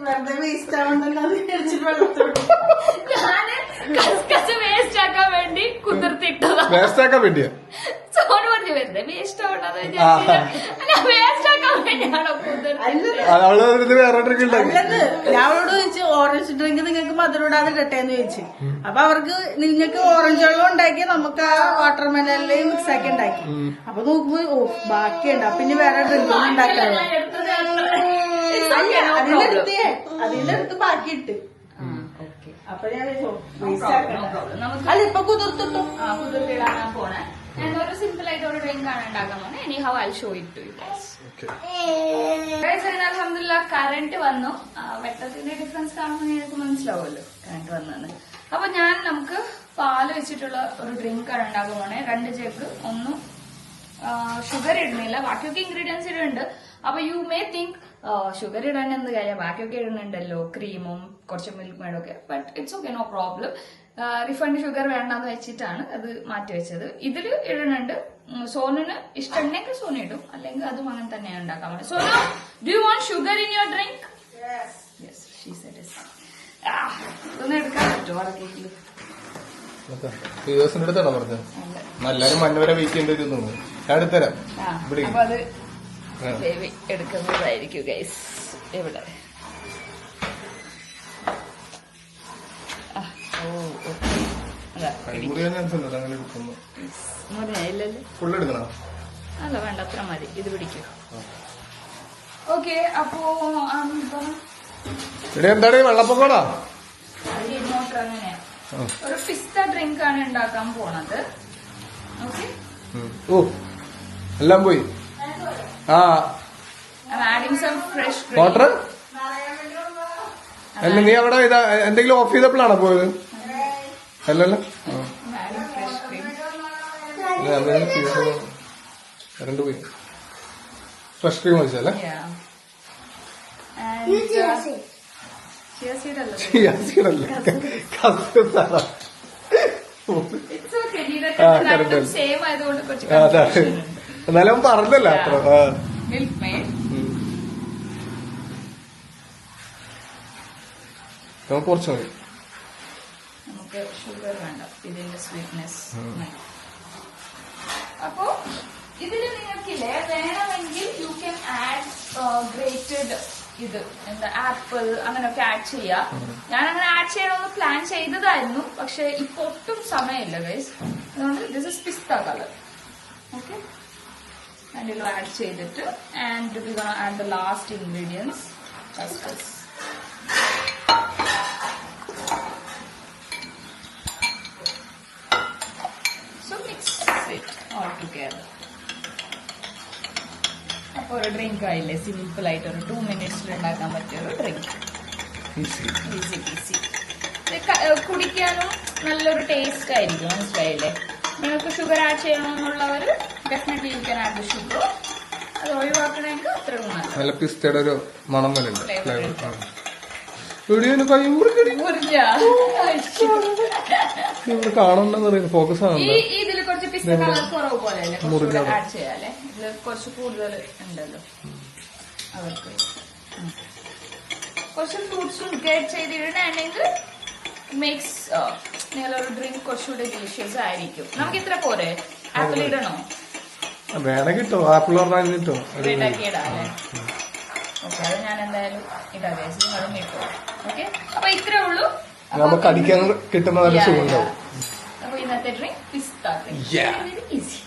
വെറുതെ വേസ്റ്റ് ആവണ്ടല്ലോ അത് കഴിച്ചിട്ട് വെള്ളത്തോട്ട്. ഞാന് കസ്കസ് വേസ്റ്റ് ആക്കാൻ വേണ്ടി കുതിർത്തിട്ടതാ. വേസ്റ്റ് ആക്കാൻ വേണ്ടിയാ? സോനു പറഞ്ഞു വെറുതെ വേസ്റ്റ് ആവണ്ടത് വേസ്റ്റ് ആക്കാൻ വേണ്ടിയാണോ കുതിർത്തത്? ഞാൻ അവളോട് ചോദിച്ചു ഓറഞ്ച് ഡ്രിങ്ക് നിങ്ങൾക്ക് മധുരം ഇടാതെ കിട്ടേന്ന് ചോദിച്ചു. അപ്പൊ അവർക്ക് നിങ്ങൾക്ക് ഓറഞ്ച് വെള്ളം ഉണ്ടാക്കി നമുക്ക് ആ വാട്ടർ മെലനിൽ മിക്സ് ആക്കി ഉണ്ടാക്കി. അപ്പൊ നോക്കുമ്പോ ബാക്കിയുണ്ട്. അപ്പൊ ഇനി വേറെ ഡ്രിങ്ക് ഒന്നും ഉണ്ടാക്കാറ്. അതിന്റെ അടുത്ത് ബാക്കിയിട്ട്. അപ്പൊ ഞാൻ അല്ല ഇപ്പൊ കുതിർത്തിട്ടു. കുതിർത്തിടാനാ പോണേ. ഞാനൊരു സിമ്പിൾ ആയിട്ട് ഒരു ഡ്രിങ്ക് ആണ് ഉണ്ടാക്കാൻ പോണേ. ഇനി how I show it to you guys. അൽഹംദുലില്ലാ കറണ്ട് വന്നു. വെട്ടത്തിന്റെ ഡിഫറൻസ് കാണുമ്പോൾ നിങ്ങൾക്ക് മനസ്സിലാവുമല്ലോ കറണ്ട് വന്നത്. അപ്പൊ നമുക്ക് പാല് വെച്ചിട്ടുള്ള ഒരു ഡ്രിങ്ക് ആണ് ഉണ്ടാക്കാൻ പോണേ. 2 ജഗ്. ഒന്നും ഷുഗർ ഇടുന്നില്ല, ബാക്കിയൊക്കെ ഇൻഗ്രീഡിയൻസ് ഇടുന്നുണ്ട്. അപ്പൊ യു മേ തിങ്ക് ഷുഗർ ഇടാൻ എന്ത് കാര്യം, ബാക്കിയൊക്കെ ഇടുന്നുണ്ടല്ലോ, ക്രീമും കുറച്ച് മിൽക്ക് മേഡും ഒക്കെ. But it's okay, no problem. Refined sugar വേണ്ടെന്ന് വെച്ചിട്ടാണ് അത് മാറ്റി വെച്ചത്. ഇതിൽ ഇടുന്നുണ്ട്. സോനുന് ഇഷ്ടമുണ്ടെങ്കിൽ സോനു ഇടും, അല്ലെങ്കിൽ അതും അങ്ങനെ തന്നെയാണ് ഉണ്ടാക്കാൻ പറ്റും. Sonu, do you want sugar in your drink? Yes, she said yes. ഇതൊന്നും എടുക്കാൻ പറ്റുമോ വടക്കേക്കില്? അടുത്താണോ പറഞ്ഞത്? എല്ലാരും മഞ്ഞവരെ വെയിറ്റ് ചെയ്യേണ്ടി തോന്നുന്നു. ഞാൻ എടുത്തരാം. അപ്പൊ അത് എടുക്കുന്നതായിരിക്കും ഗൈസ്. ഇവിടെ അല്ല വേണ്ട, അത്ര മതി. ഇത് പിടിക്കും. ഓക്കെ, അപ്പോ എന്താണ് വെള്ളപ്പൊക്കോടാ? ഇങ്ങോട്ട് അങ്ങനെയാ. ഒരു പിസ്ത ഡ്രിങ്ക് ആണ് ഉണ്ടാക്കാൻ പോണത്. ഓക്കെ, ഓ എല്ലാം പോയി. Adding some fresh water. അല്ല, നീ അവിടെ ഇതാ എന്തെങ്കിലും ഓഫ് ചെയ്തപ്പോഴാണോ പോയത്? അല്ലല്ലോ, കറണ്ട് പോയി. ഫ്രഷ് ക്രീം വെച്ചല്ലേ? എന്നാലും പറഞ്ഞല്ല അത്ര. മിൽക്ക് മെയ്ഡ് കുറച്ച് മതി. നമുക്ക് ഷുഗർ വേണ്ട, ഇതിന്റെ സ്വീറ്റ്നെസ്. അപ്പോ ഇതില് നിങ്ങൾക്കില്ലേ വേണമെങ്കിൽ യു ക്യാൻ ആഡ് ഗ്രേറ്റഡ് ഇത് എന്താ ആപ്പിൾ അങ്ങനെയൊക്കെ ആഡ് ചെയ്യാം. ഞാൻ അങ്ങനെ ആഡ് ചെയ്യണമെന്ന് പ്ലാൻ ചെയ്തതായിരുന്നു, പക്ഷെ ഇപ്പൊ ഒട്ടും സമയമില്ല ഗൈസ്. അതുകൊണ്ട് this is pista colour. Okay, അതിൽ ആഡ് ചെയ്തിട്ട് and we gonna add the last ingredients. So mix it all together. അപ്പൊ ഒരു ഡ്രിങ്ക് ആയില്ലേ, സിമ്പിൾ ആയിട്ട് ഒരു 2 minutes ഉണ്ടാക്കാൻ പറ്റിയ ഒരു ഡ്രിങ്ക്. Easy easy. കുടിക്കാനും നല്ലൊരു ടേസ്റ്റ് ആയിരിക്കും, മനസ്സിലായില്ലേ? നിങ്ങൾക്ക് ഷുഗർ ആഡ് ചെയ്യണമെന്നുള്ളവർ definitely you can add the sugar. അത് ഒഴിവാക്കണമെങ്കിൽ അത്രയും നല്ല പിസ്തയുടെ ഒരു മണം വരുന്നുണ്ട്. ഫോക്കസ് ആണ്. ഇതിൽ കുറച്ച് പിസ്ത കളർ കുറവ് പോലെയല്ലേ, കുറച്ചുകൂടെ ആഡ് ചെയ്യാല്ലേ? ഇതിൽ കുറച്ച് കൂടുതൽ ഉണ്ടല്ലോ അവർക്ക്. കുറച്ച് ഫ്രൂട്ട്സും ഗൈഡ് ചെയ്തിട്ടുണ്ടെങ്കിൽ മേക്സ് നിങ്ങളൊരു ഡ്രിങ്ക് കുറച്ചുകൂടെ ഡെലിഷ്യസ് ആയിരിക്കും. നമുക്ക് ഇത്ര പോരെ? ആപ്പിൾ ഇടണോ? വേണം, കിട്ടോ? ആപ്പിൾ കിട്ടോ? ഇടാക്കി ഇടാം അല്ലേ? ഓക്കെ, അത് ഞാൻ എന്തായാലും ഇടാം. നിങ്ങളും ഇട്ടോ. ഓക്കെ, അപ്പൊ ഇത്രേ ഉള്ളൂ. നമുക്ക് അടിക്കാൻ കിട്ടുന്ന നല്ല സുഖം. അപ്പൊ ഇന്നത്തെ ഡ്രിങ്ക് പിസ്ത ഡ്രിങ്ക്. ഈസി.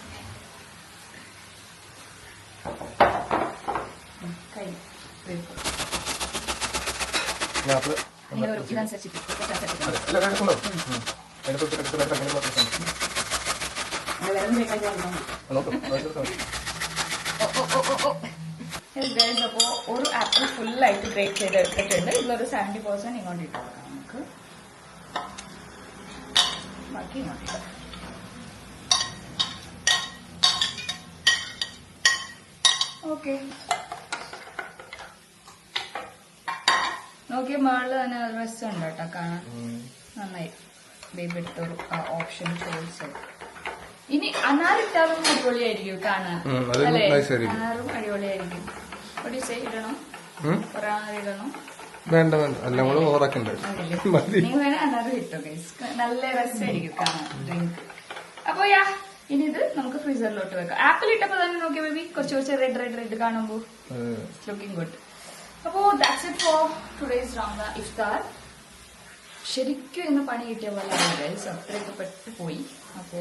ഇതനുസരിച്ചിട്ട് അപ്പോ ഒരു ആപ്പിൾ ഫുള്ളായിട്ട് ഗ്രേറ്റ് ചെയ്ത് എടുത്തിട്ടുണ്ട്. ഇതിലൊരു 70% ഇങ്ങോട്ട് ഇട്ട് കൊടുക്കാം നമുക്ക്. ബാക്കി ഇങ്ങോട്ട് ഇടാം. ഓക്കെ, നോക്കിയ മേളിൽ തന്നെ രസം ഉണ്ട് കേട്ടോ കാണാൻ. നന്നായി ബേബി എടുത്തൊരു ഓപ്ഷൻ ചോദിച്ചത്. ഇനി അനാറിട്ടാലും അടിപൊളിയായിരിക്കും കാണാൻ അല്ലേ? അനാറും അടിപൊളിയായിരിക്കും. ഇടണം, കുറെ അനാറിടണം. വേണ്ട വേണ്ട, എല്ലാം കൂടെ ഓറാക്കണ്ട. നിങ്ങൾ വേണേ അനാറ് ഇട്ടോ ഗൈസ്, നല്ല രസമായിരിക്കും കാണാൻ ഡ്രിങ്ക്. അപ്പൊ ഇനി ഇത് നമുക്ക് ഫ്രീസറിലോട്ട് വെക്കാം. ആപ്പിൾ ഇട്ടപ്പോ തന്നെ നോക്കിയ ബേബി കുറച്ച് റെഡ് കാണുമ്പോ ലുക്കിംഗ് ഗുഡ്. അപ്പോ ദാറ്റ്സ് ഇറ്റ് ഫോർ ടുഡേസ് റംദ ഇഫ്താർ. ശരിക്കും ഇന്ന് പണി കിട്ടിയ പോലെ ഗൈസ്, അത്രയൊക്കെ പെട്ടുപോയി. അപ്പോ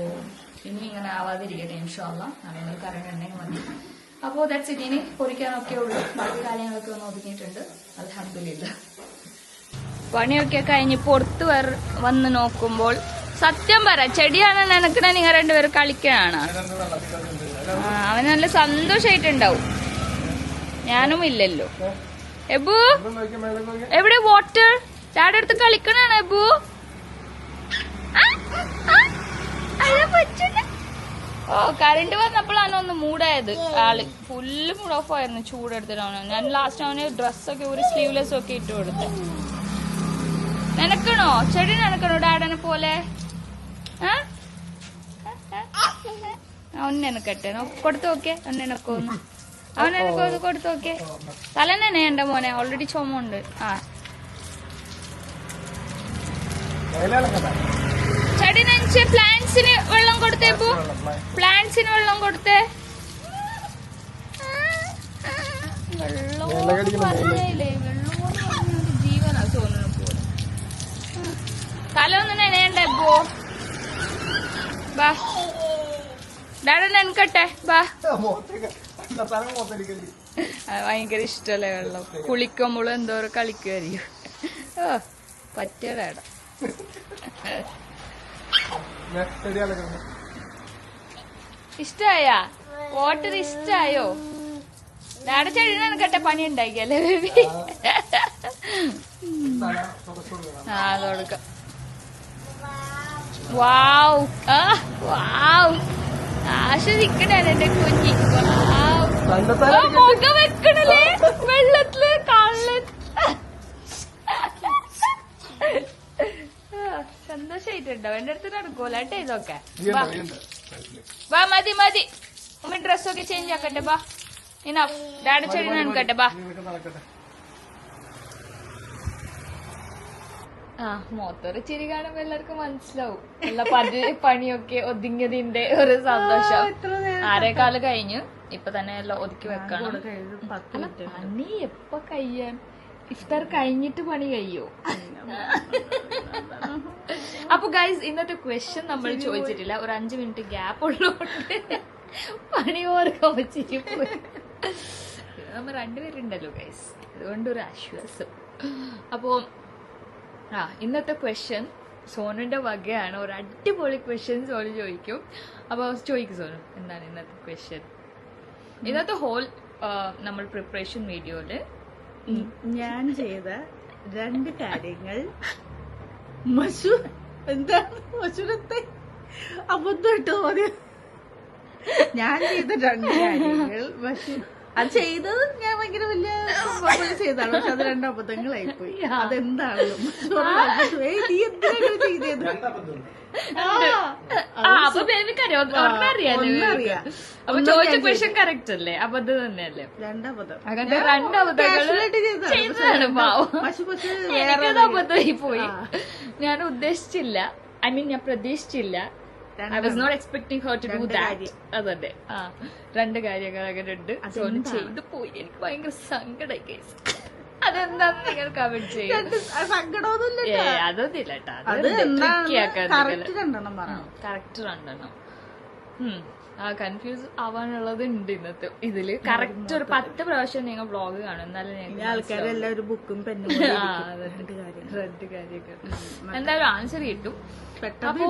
ഇനി ഇങ്ങനെ ആവാതിരിക്കട്ടെ ഇൻഷാല്ലാ. നിങ്ങൾക്ക് അറിയണമെങ്കിൽ മതി. അപ്പോ ദാറ്റ്സ് ഇറ്റ്. ഇനി പൊരിക്കാനൊക്കെ ഉള്ളൂ, ബാക്കി കാര്യങ്ങളൊക്കെ ഒന്ന് ഒതുങ്ങിയിട്ടുണ്ട് അൽഹംദുലില്ലാഹ്. പണിയൊക്കെ കഴിഞ്ഞ് പുറത്ത് വന്ന് നോക്കുമ്പോൾ സത്യം പറ, ചെടിയാണ് നനക്കണ നിങ്ങൾ രണ്ടുപേരും കളിക്കാനാണ്. അവന് നല്ല സന്തോഷായിട്ടുണ്ടാവും. ഞാനും ഇല്ലല്ലോ. എബു എവിടെ വാട്ടർ? ചാടെ അടുത്ത് കളിക്കണാണ് എബു. ഓ കറണ്ട് വന്നപ്പോഴാണ് ഒന്ന് മൂടായത്. ആള് ഫുള്ള് മൂഡ് ഓഫ് ആയിരുന്നു ചൂടെടുത്തിട്ടാണ്. ഞാൻ ലാസ്റ്റ് അവന് ഡ്രസ്സൊക്കെ ഒരു സ്ലീവ്ലെസ് ഒക്കെ ഇട്ട് കൊടുത്ത്. നിനക്കണോ ചെടി നിനക്കണോ ഡാഡനെ പോലെ? അവൻ നിനക്കട്ടെ കൊടുത്തു നോക്കേ. അവൻ നിനക്കൊന്ന് അവൻ നിനക്കൊന്ന് കൊടുത്തു നോക്കേ. തലന്നെ എന്റെ മോനെ ഓൾറെഡി ചുമ ഉണ്ട്. ആ ചെടി നനച്ച് പ്ലാന്റ്സിന് വെള്ളം കൊടുത്തേ. പോ പ്ലാന്റ്സിന് വെള്ളം കൊടുത്തേ. വെള്ളം പറഞ്ഞില്ലേ, വെള്ളം പറഞ്ഞൊരു ജീവനാ തോന്നുന്നു പോലെ. തല ഒന്ന് നനയണ്ടേ? പോ ബാ ഡാഡ നനക്കട്ടെ. ബാ ഭയങ്കര ഇഷ്ടല്ലേ വെള്ളം. കുളിക്കുമ്പോഴും എന്തോരം കളിക്കുമായിരിക്കും. ഓ പറ്റിയ ഡാഡ. ഇഷ്ടായ വാട്ടർ ഇഷ്ടായോ? ഡാഡ ചെടി നനക്കട്ടെ. പണി ഉണ്ടാക്കിയല്ലേ ബേബി? ആ കൊടുക്കാം. വാവ് വാവ് ആശ്വസിക്കണേ എന്റെ കുഞ്ഞി. മുഖം വെക്കണല്ലേ വെള്ളത്തില് കള്ളൻ. സന്തോഷായിട്ടുണ്ടോ? എന്റെ അടുത്ത് നടക്കൂല കേട്ടോ ഇതൊക്കെ. വാ മതി മതി. ഉമ്മ ഡ്രസ്സൊക്കെ ചേഞ്ച് ആക്കട്ടെ. ബാ ഇനാ ഡാഡ ചെടി നനക്കട്ടെ. ബാ ആ മോത്തൊരു ചിരി കാണുമ്പോ എല്ലാവർക്കും മനസ്സിലാവും എല്ലാ പണിയൊക്കെ ഒതുങ്ങിയതിന്റെ ഒരു സന്തോഷം. 6:15 കഴിഞ്ഞു. ഇപ്പൊ തന്നെ എല്ലാം ഒതുക്കി വെക്കണം. പണി എപ്പ കഴിയാൻ? ഇഫ്താർ കഴിഞ്ഞിട്ട് പണി കഴിയോ? അപ്പൊ ഗൈസ് ഇന്നത്തെ ക്വസ്റ്റ്യൻ നമ്മൾ ചോദിച്ചിട്ടില്ല. ഒരു 5 മിനിറ്റ് ഗ്യാപ്പ് ഉള്ളതുകൊണ്ട് പണി ഓർക്കാൻ ചിരി പോയി. നമ്മൾ 2 പേരുണ്ടല്ലോ ഗൈസ്, അതുകൊണ്ടൊരു ആശ്വാസം. അപ്പോ ഇന്നത്തെ ക്വസ്റ്റ്യൻ സോനുന്റെ വകയാണ്. ഒരു അടിപൊളി ക്വസ്റ്റ്യൻ സോനു ചോദിക്കും. അപ്പൊ ചോദിക്കും സോനു, എന്താണ് ഇന്നത്തെ ക്വസ്റ്റ്യൻ? ഇന്നത്തെ ഹോൾ നമ്മൾ പ്രിപ്പറേഷൻ വീഡിയോയില് ഞാൻ ചെയ്ത 2 കാര്യങ്ങൾ മശൂരത്തെ അബദ്ധമായിട്ട് തോന്നി. ഞാൻ ചെയ്ത 2 കാര്യങ്ങൾ അത് ചെയ്തത് ഞാൻ ഭയങ്കര വലിയ ചെയ്താണ്. പക്ഷെ അത് 2 അബദ്ധങ്ങളായിപ്പോയി. അതെന്താണല്ലോ നീ എന്തിനാണ് ചെയ്തത്? അപ്പൊ ചോദിച്ച ക്വസ്റ്റ്യൻ കറക്റ്റ് അല്ലേ? അബദ്ധം തന്നെയല്ലേ? 2 അബദ്ധം. അങ്ങനത്തെ 2 അബദ്ധമായി പോയി. ഞാൻ ഉദ്ദേശിച്ചില്ല, ഐ മീൻ ഞാൻ പ്രതീക്ഷിച്ചില്ല. I was not expecting her to do that. അതന്നെ 2 കാര്യങ്ങൾ അങ്ങനെ ഉണ്ട്. സോനു ചെയ്തു പോയി. എനിക്ക് ഭയങ്കര സങ്കടമായി ഗൈസ്. അതെന്താന്ന് നിങ്ങൾ കമന്റ് ചെയ്യും. അതൊന്നുമില്ല കറക്റ്റ് 2 കൺഫ്യൂസ് ആവാനുള്ളത് ഉണ്ട് ഇന്നത്തെ ഇതില്. കറക്റ്റ് ഒരു 10 പ്രാവശ്യം നിങ്ങൾ വ്ളോഗ് കാണും, എന്നാലും ആൾക്കാരെല്ലാവരും ബുക്കും പെന്നും 2 കാര്യങ്ങൾ എന്തായാലും ആൻസർ കിട്ടും. അപ്പൊ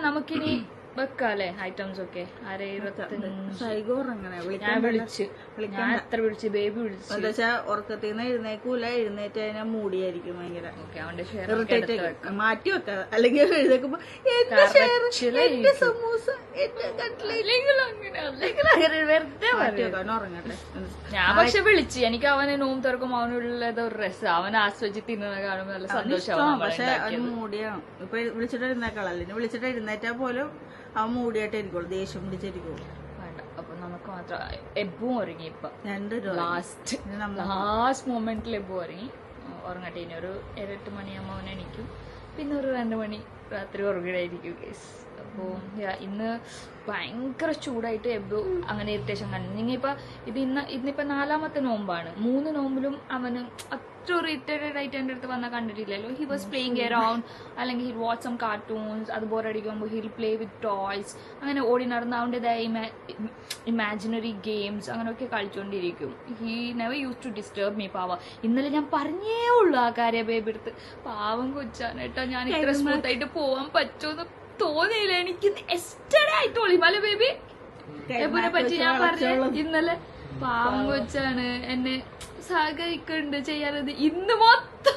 നമുക്കിനി വെക്കാല്ലേ ഐറ്റംസ് ഒക്കെ. ഞാൻ വിളിച്ച് ഞാൻ എത്ര വിളിച്ച് ബേബി വിളിച്ചു. ഉറക്കത്തിൽ നിന്ന് എഴുന്നേക്കൂല, എഴുന്നേറ്റ് അതിനെ മൂടിയായിരിക്കും ഭയങ്കര മാറ്റി വെക്കാതെ. അല്ലെങ്കിൽ എഴുന്നേക്കുമ്പോ സമൂസ ഉറങ്ങട്ടെ. ഞാൻ പക്ഷെ വിളിച്ച് എനിക്ക് അവനെ നോമ്പ് തുറക്കുമ്പോ അവനുള്ളത് ഒരു രസം. അവൻ ആസ്വദിച്ച് തിന്നുന്നത് കാണുമ്പോ നല്ല സന്തോഷമാവും. പക്ഷെ അവന് മൂടിയാണ്. ഇപ്പൊ വിളിച്ചിട്ട് എഴുന്നേക്കാളല്ലേ, വിളിച്ചിട്ട് എഴുന്നേറ്റാ പോലും അവൻ മൂടിയായിട്ട് ഇരിക്കുള്ളൂ, ദേഷ്യം പിടിച്ചിരിക്കുള്ളൂ. അപ്പൊ നമുക്ക് മാത്രം എബും ഉറങ്ങി. ഇപ്പൊ ലാസ്റ്റ് മൊമെന്റിൽ എബും ഉറങ്ങി. ഉറങ്ങട്ടെ. ഇനി ഒരു 7-8 മണിയാകുമ്പോ അവൻ എണീക്കും. പിന്നെ ഒരു 2 മണി രാത്രി ഉറങ്ങണായിരിക്കും ഗൈസ്. അപ്പോ ഇന്ന് ഭയങ്കര ചൂടായിട്ട് എബു അങ്ങനെ ഇറിറ്റേഷൻ കണ്ടു. ഇന്നിപ്പോ 4ാമത്തെ നോമ്പാണ്. 3 നോമ്പിലും അവന് അത്ര ഇറിറ്റേറ്റഡ് ആയിട്ട് എന്റെ അടുത്ത് വന്നാൽ കണ്ടിട്ടില്ലല്ലോ. ഹി വാസ് പ്ലേയിങ് അറൌണ്ട്, അല്ലെങ്കിൽ ഹിൽ വാച്ച് സം കാർട്ടൂൺസ്. അത് ബോറടിക്കുമ്പോൾ ഹിൽ പ്ലേ വിത്ത് ടോയ്സ്. അങ്ങനെ ഓടി നടന്ന് അവൻ്റെതായ ഇമാജിനറി ഗെയിംസ് അങ്ങനെയൊക്കെ കളിച്ചുകൊണ്ടിരിക്കും. He never use to disturb me. പാവ ഇന്നലെ ഞാൻ പറഞ്ഞേ ഉള്ളൂ ആ കാര്യം ബേബി എടുത്ത്. പാവം കൊച്ചാണ് കേട്ടോ. ഞാൻ ഇത്ര സ്മൂത്ത് ആയിട്ട് പോവാൻ പറ്റുമെന്ന് തോന്നിയില്ല എനിക്ക്. എസ്റ്റർഡേ ആയിട്ടോളി മല ബേബി എബുനെ പറ്റി ഞാൻ പറഞ്ഞു ഇന്നലെ. പാവം കൊച്ചാണ്, എന്നെ സഹകരിക്കുന്നുണ്ട് ചെയ്യാനത്. ഇന്ന് മൊത്തം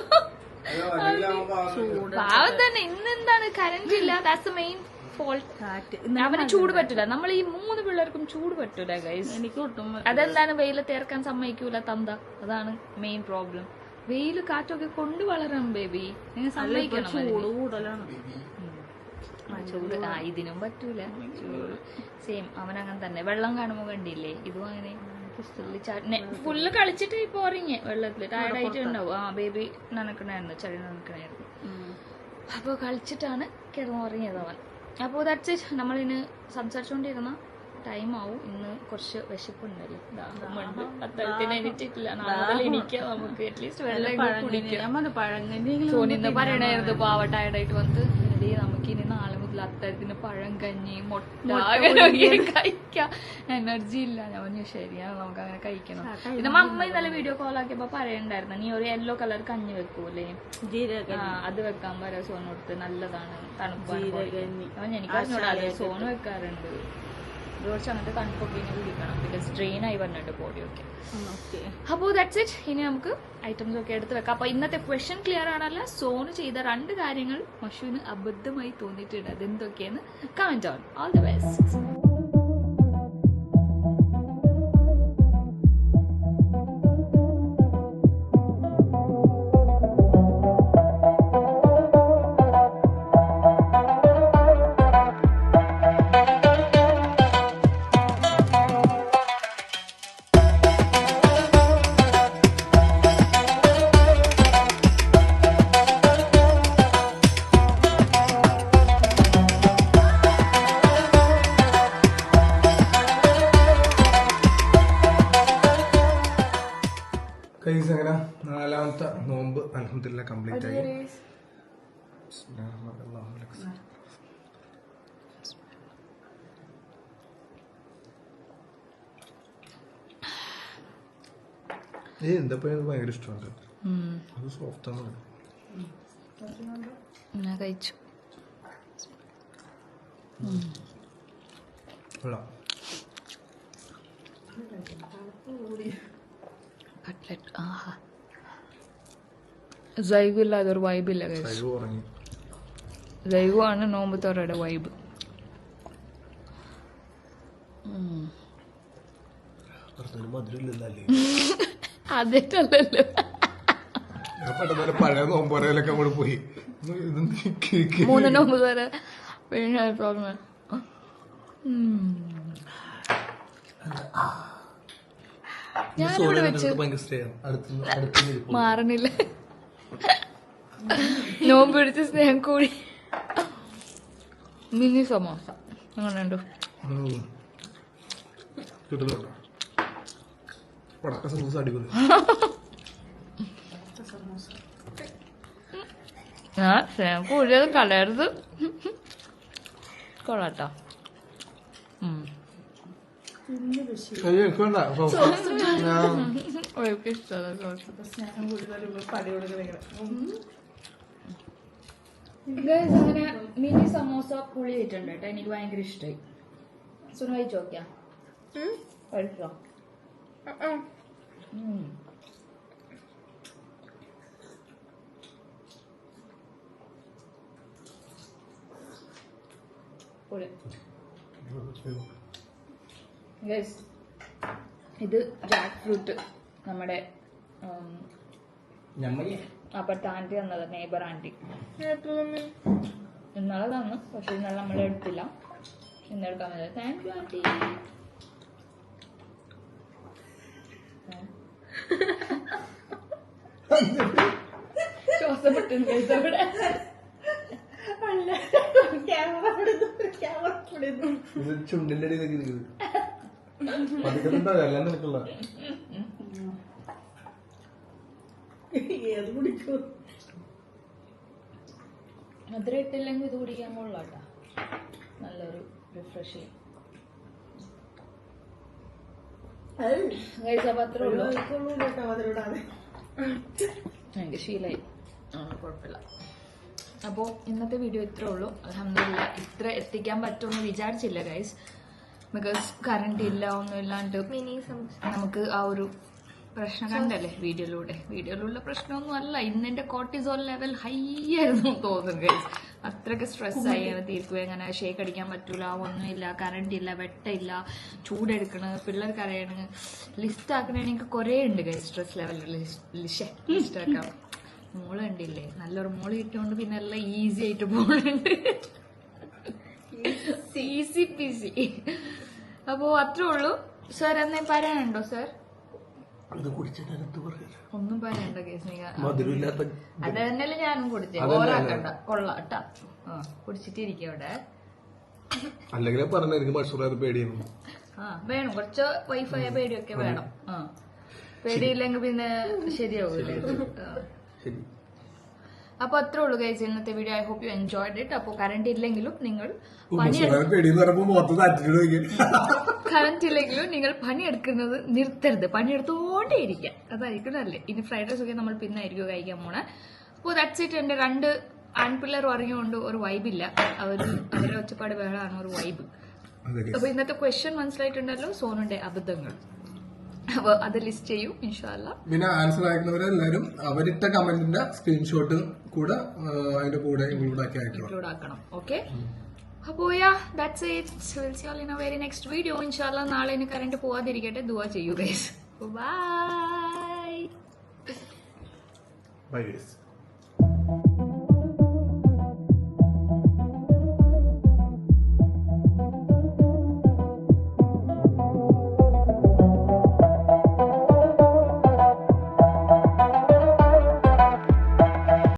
പാവം തന്നെ. ഇന്ന് എന്താണ് കറന്റ് ഇല്ല, ദാറ്റ്സ് ദ മെയിൻ ഫോൾട്ട്. കാറ്റ് അവന് ചൂട് പറ്റൂല. നമ്മൾ ഈ 3 പിള്ളേർക്കും ചൂട് പറ്റൂല ഗൈസ്. എനിക്ക് ഒട്ടും അതെന്താണ് വെയിലത്ത് ഇറക്കാൻ സമ്മതിക്കൂല തന്ത. അതാണ് മെയിൻ പ്രോബ്ലം. വെയിൽ കാറ്റൊക്കെ കൊണ്ട് വളരണം ബേബി. നിങ്ങൾ സമ്മതിക്കണം. ചൂട് കൂടുതലാണ്. ചൂട് ഇതിനും പറ്റൂല ചൂട്. സെയിം അവനങ്ങനെ തന്നെ. വെള്ളം കാണുമ്പോ കണ്ടില്ലേ ഇതും അങ്ങനെ ഫുള്ള് കളിച്ചിട്ട് ഇപ്പൊ ഉറങ്ങി വെള്ളത്തില് ടയർഡായിട്ട് ഉണ്ടാവും. ആ ബേബി നനക്കണായിരുന്നു, ചളി നനക്കണായിരുന്നു. അപ്പോൾ കളിച്ചിട്ടാണ് കിടന്നുറങ്ങിയത് അവൻ. അപ്പോൾ ദാറ്റ്സ് ഇറ്റ്. നമ്മളിന്ന് സംസാരിച്ചുകൊണ്ടിരുന്ന ടൈം ആവും. ഇന്ന് കുറച്ച് വിശപ്പുണ്ടല്ലോ, ദാഹമുണ്ട്. അത്തരത്തിന് എണീറ്റിട്ടില്ല. നാളെ എണീക്കാം നമുക്ക്. അറ്റ്ലീസ്റ്റ് വെള്ളം കുടിക്കാം. സോനിന്ന് പറയണായിരുന്നു പാവ ടയർഡായിട്ട് വന്ന് നമുക്ക് ഇനി നാളെ മുതൽ അത്തരത്തിന് പഴം, കഞ്ഞി, മുട്ട കഴിക്കാം. എനർജി ഇല്ല. ഞാൻ പറഞ്ഞു ശരിയാണ്, നമുക്ക് അങ്ങനെ കഴിക്കണം. പിന്നെ അമ്മ ഇന്നലെ വീഡിയോ കോൾ ആക്കിയപ്പോ പറയണ്ടായിരുന്നു നീ ഒരു യെല്ലോ കളർ കഞ്ഞി വെക്കൂലേ, അത് വെക്കാൻ പറയാ സോനോടുത്ത്. നല്ലതാണ്, തണുപ്പാണ്. എനിക്ക് അറിഞ്ഞൂടാ, സോന് വെക്കാറുണ്ട്. കുറച്ച് അങ്ങനത്തെ തണുപ്പൊക്കെ ഇനി കുടിക്കണം. ബിക്കോസ് ഡ്രെയിൻ ആയി പറഞ്ഞിട്ട് ബോഡിയൊക്കെ. അപ്പോൾ ദാറ്റ്സ് ഇറ്റ്. ഇനി നമുക്ക് ഐറ്റംസ് ഒക്കെ എടുത്ത് വെക്കാം. അപ്പൊ ഇന്നത്തെ ക്വസ്റ്റ്യൻ ക്ലിയർ ആണല്ല. സോന് ചെയ്ത 2 കാര്യങ്ങൾ മഷുവിന് അബദ്ധമായി തോന്നിയിട്ടുണ്ട്. അതെന്തൊക്കെയെന്ന് comment on. All the best. Guys അങ്ങനെ 4ാമത്തെ നോമ്പ് അൽഹംദുലില്ലാ കംപ്ലീറ്റ് ആയി. എന്തപ്പോ ഭയങ്കര ഇഷ്ടമുണ്ട്. അത് സോഫ്റ്റ് ആണ്. ഞാൻ കഴിച്ചു. കട്ട്ലറ്റ്. ആഹാ, ജൈവു ഇല്ലാതെ ഒരു വൈബില്ല. ജൈവു ആണ് നോമ്പ് തോറയുടെ വൈബ്. അതേറ്റല്ലോ പഴയ നോമ്പോരയിലൊക്കെ അങ്ങോട്ട് പോയി 3 നോമ്പ് തോറ പിന്നെ പ്രോബ്ലം. ഞാനിവിടെ വെച്ച് മാറണില്ല. നോമ്പ് പിടിച്ച സ്നേഹം കൂടി. മിനി സമോസ അങ്ങനെയുണ്ടോ? ഞാൻ സ്നേഹം കൂടിയത് കളയരുത്. കൊള്ളാട്ടോ. അങ്ങനെ മിനി സമോസ പുളി ആയിട്ടുണ്ട് കേട്ടോ. എനിക്ക് ഭയങ്കര ഇഷ്ടമായി. സുന കഴിച്ചു നോക്കിയാ? കഴിച്ചോ? പുളി. ഇത് ജാക്ക് ഫ്രൂട്ട് നമ്മുടെ അപ്പുറത്തെ ആന്റി തന്നത്, നെയ്ബർ ആന്റി. ഇന്നലെ തന്നു, പക്ഷെ ഇന്നലെ നമ്മൾ എടുത്തില്ല. ഇന്നെടുക്കാൻ പറ്റില്ല. Thank you aunty. ശ്വാസം പൊട്ടുന്നു ഇവിടെ. ചുണ്ടിന്റെ അടിയിലേക്ക് പതിക്കുന്നുണ്ടാവും എല്ലാം നിനക്കുള്ള. മധുരം ഇട്ടില്ലെങ്കിൽ ഇത് കുടിക്കാൻ കൊള്ളാട്ടോ. നല്ലൊരു റിഫ്രഷിങ്. അത്രേ ഉള്ളൂ. എനിക്ക് ശീലമായി, കുഴപ്പമില്ല. അപ്പോൾ ഇന്നത്തെ വീഡിയോ ഇത്രേ ഉള്ളൂ. അൽഹംദുലില്ലാ ഇത്ര എത്തിക്കാൻ പറ്റുമെന്ന് വിചാരിച്ചില്ല ഗൈസ്. ബിക്കോസ് കറണ്ട് ഇല്ല, ഒന്നും ഇല്ലാണ്ട് നമുക്ക് ആ ഒരു പ്രശ്നം കണ്ടല്ലേ വീഡിയോയിലൂടെ. വീഡിയോയിലുള്ള പ്രശ്നമൊന്നും അല്ല. ഇന്നെന്റെ കോർട്ടിസോൾ ലെവൽ ഹൈ ആയിരുന്നു തോന്നുന്നു ഗൈസ്. അത്രയ്ക്ക് സ്ട്രെസ്സായി തീർക്കുക, അങ്ങനെ ഷേക്ക് അടിക്കാൻ പറ്റൂല, ഒന്നുമില്ല, കറണ്ട് ഇല്ല, വെട്ടമില്ല, ചൂടെടുക്കണ്, പിള്ളേർക്ക് അറിയണ, ലിസ്റ്റ് ആക്കണമെങ്കിൽ എനിക്ക് കുറേ ഉണ്ട് സ്ട്രെസ് ലെവലിൽ ലിസ്റ്റ് ആക്കാം. മോള് കണ്ടില്ലേ, നല്ലൊരു മോള് കിട്ടുകൊണ്ട് പിന്നെ എല്ലാം ഈസി ആയിട്ട് പോകുന്നുണ്ട്. Easy peasy. അപ്പോ അത്രേ ഉള്ളൂ. സാർ എന്നേ പറയാനുണ്ടോ സാർ? ഒന്നും പറയണ്ട കേസ്, അത് തന്നെയല്ലേ ഞാനും കുടിച്ചേ, ഓറാക്കണ്ട, കൊള്ളാട്ടാ. കുടിച്ചിട്ടിരിക്കും അവിടെ. അല്ലെങ്കിൽ പറഞ്ഞ എനിക്ക് മഷൂറായത് പേടിയാണ്. വേണം കുറച്ച് വൈഫൈ പേടിയൊക്കെ വേണം. പേടിയില്ലെങ്കിൽ പിന്നെ ശരിയാവൂലേ. അപ്പൊ അത്രേ ഉള്ളൂ ഗൈസ് ഇന്നത്തെ video. I hope you enjoyed it. അപ്പൊ കറണ്ട് ഇല്ലെങ്കിലും നിങ്ങൾ പണിയെടുക്കുന്നത് നിർത്തരുത്, പണിയെടുത്തോണ്ടേ ഇരിക്കാം, അതായിരിക്കും നല്ലേ. ഇനി ഫ്രൈഡ് റൈസ് ഒക്കെ നമ്മൾ പിന്നെ ആയിരിക്കും കഴിക്കാൻ പോണേ. അപ്പോൾ ദാറ്റ്സ് ഇറ്റ്. എന്റെ 2 ആൺപിള്ളേർ പറഞ്ഞുകൊണ്ട് ഒരു വൈബില്ല, അവരുടെ ഒച്ചപ്പാട് വേളാണ് ഒരു വൈബ്. അപ്പൊ ഇന്നത്തെ ക്വസ്റ്റ്യൻ മനസ്സിലായിട്ടുണ്ടല്ലോ, സോനുന്റെ അബദ്ധങ്ങൾ. അപ്പൊ അത് ലിസ്റ്റ് ചെയ്യും ഇൻഷാല്ല. പിന്നെ ആൻസർ അയക്കുന്നവരെല്ലാരും അവരിട്ട കമന്റിന്റെ സ്ക്രീൻഷോട്ട് കൂടെ അതിന്റെ കൂടെ ഇൻക്ലൂഡ് ആക്കണം. ഓക്കെ, അപ്പോ that's it. Will see you all in a very next video ഇൻഷാല്ല. നാളെ ഇനി കറണ്ട് പോവാതിരിക്കട്ടെ, ദുആ ചെയ്യൂ ഗൈസ്. ബൈ. Bye guys.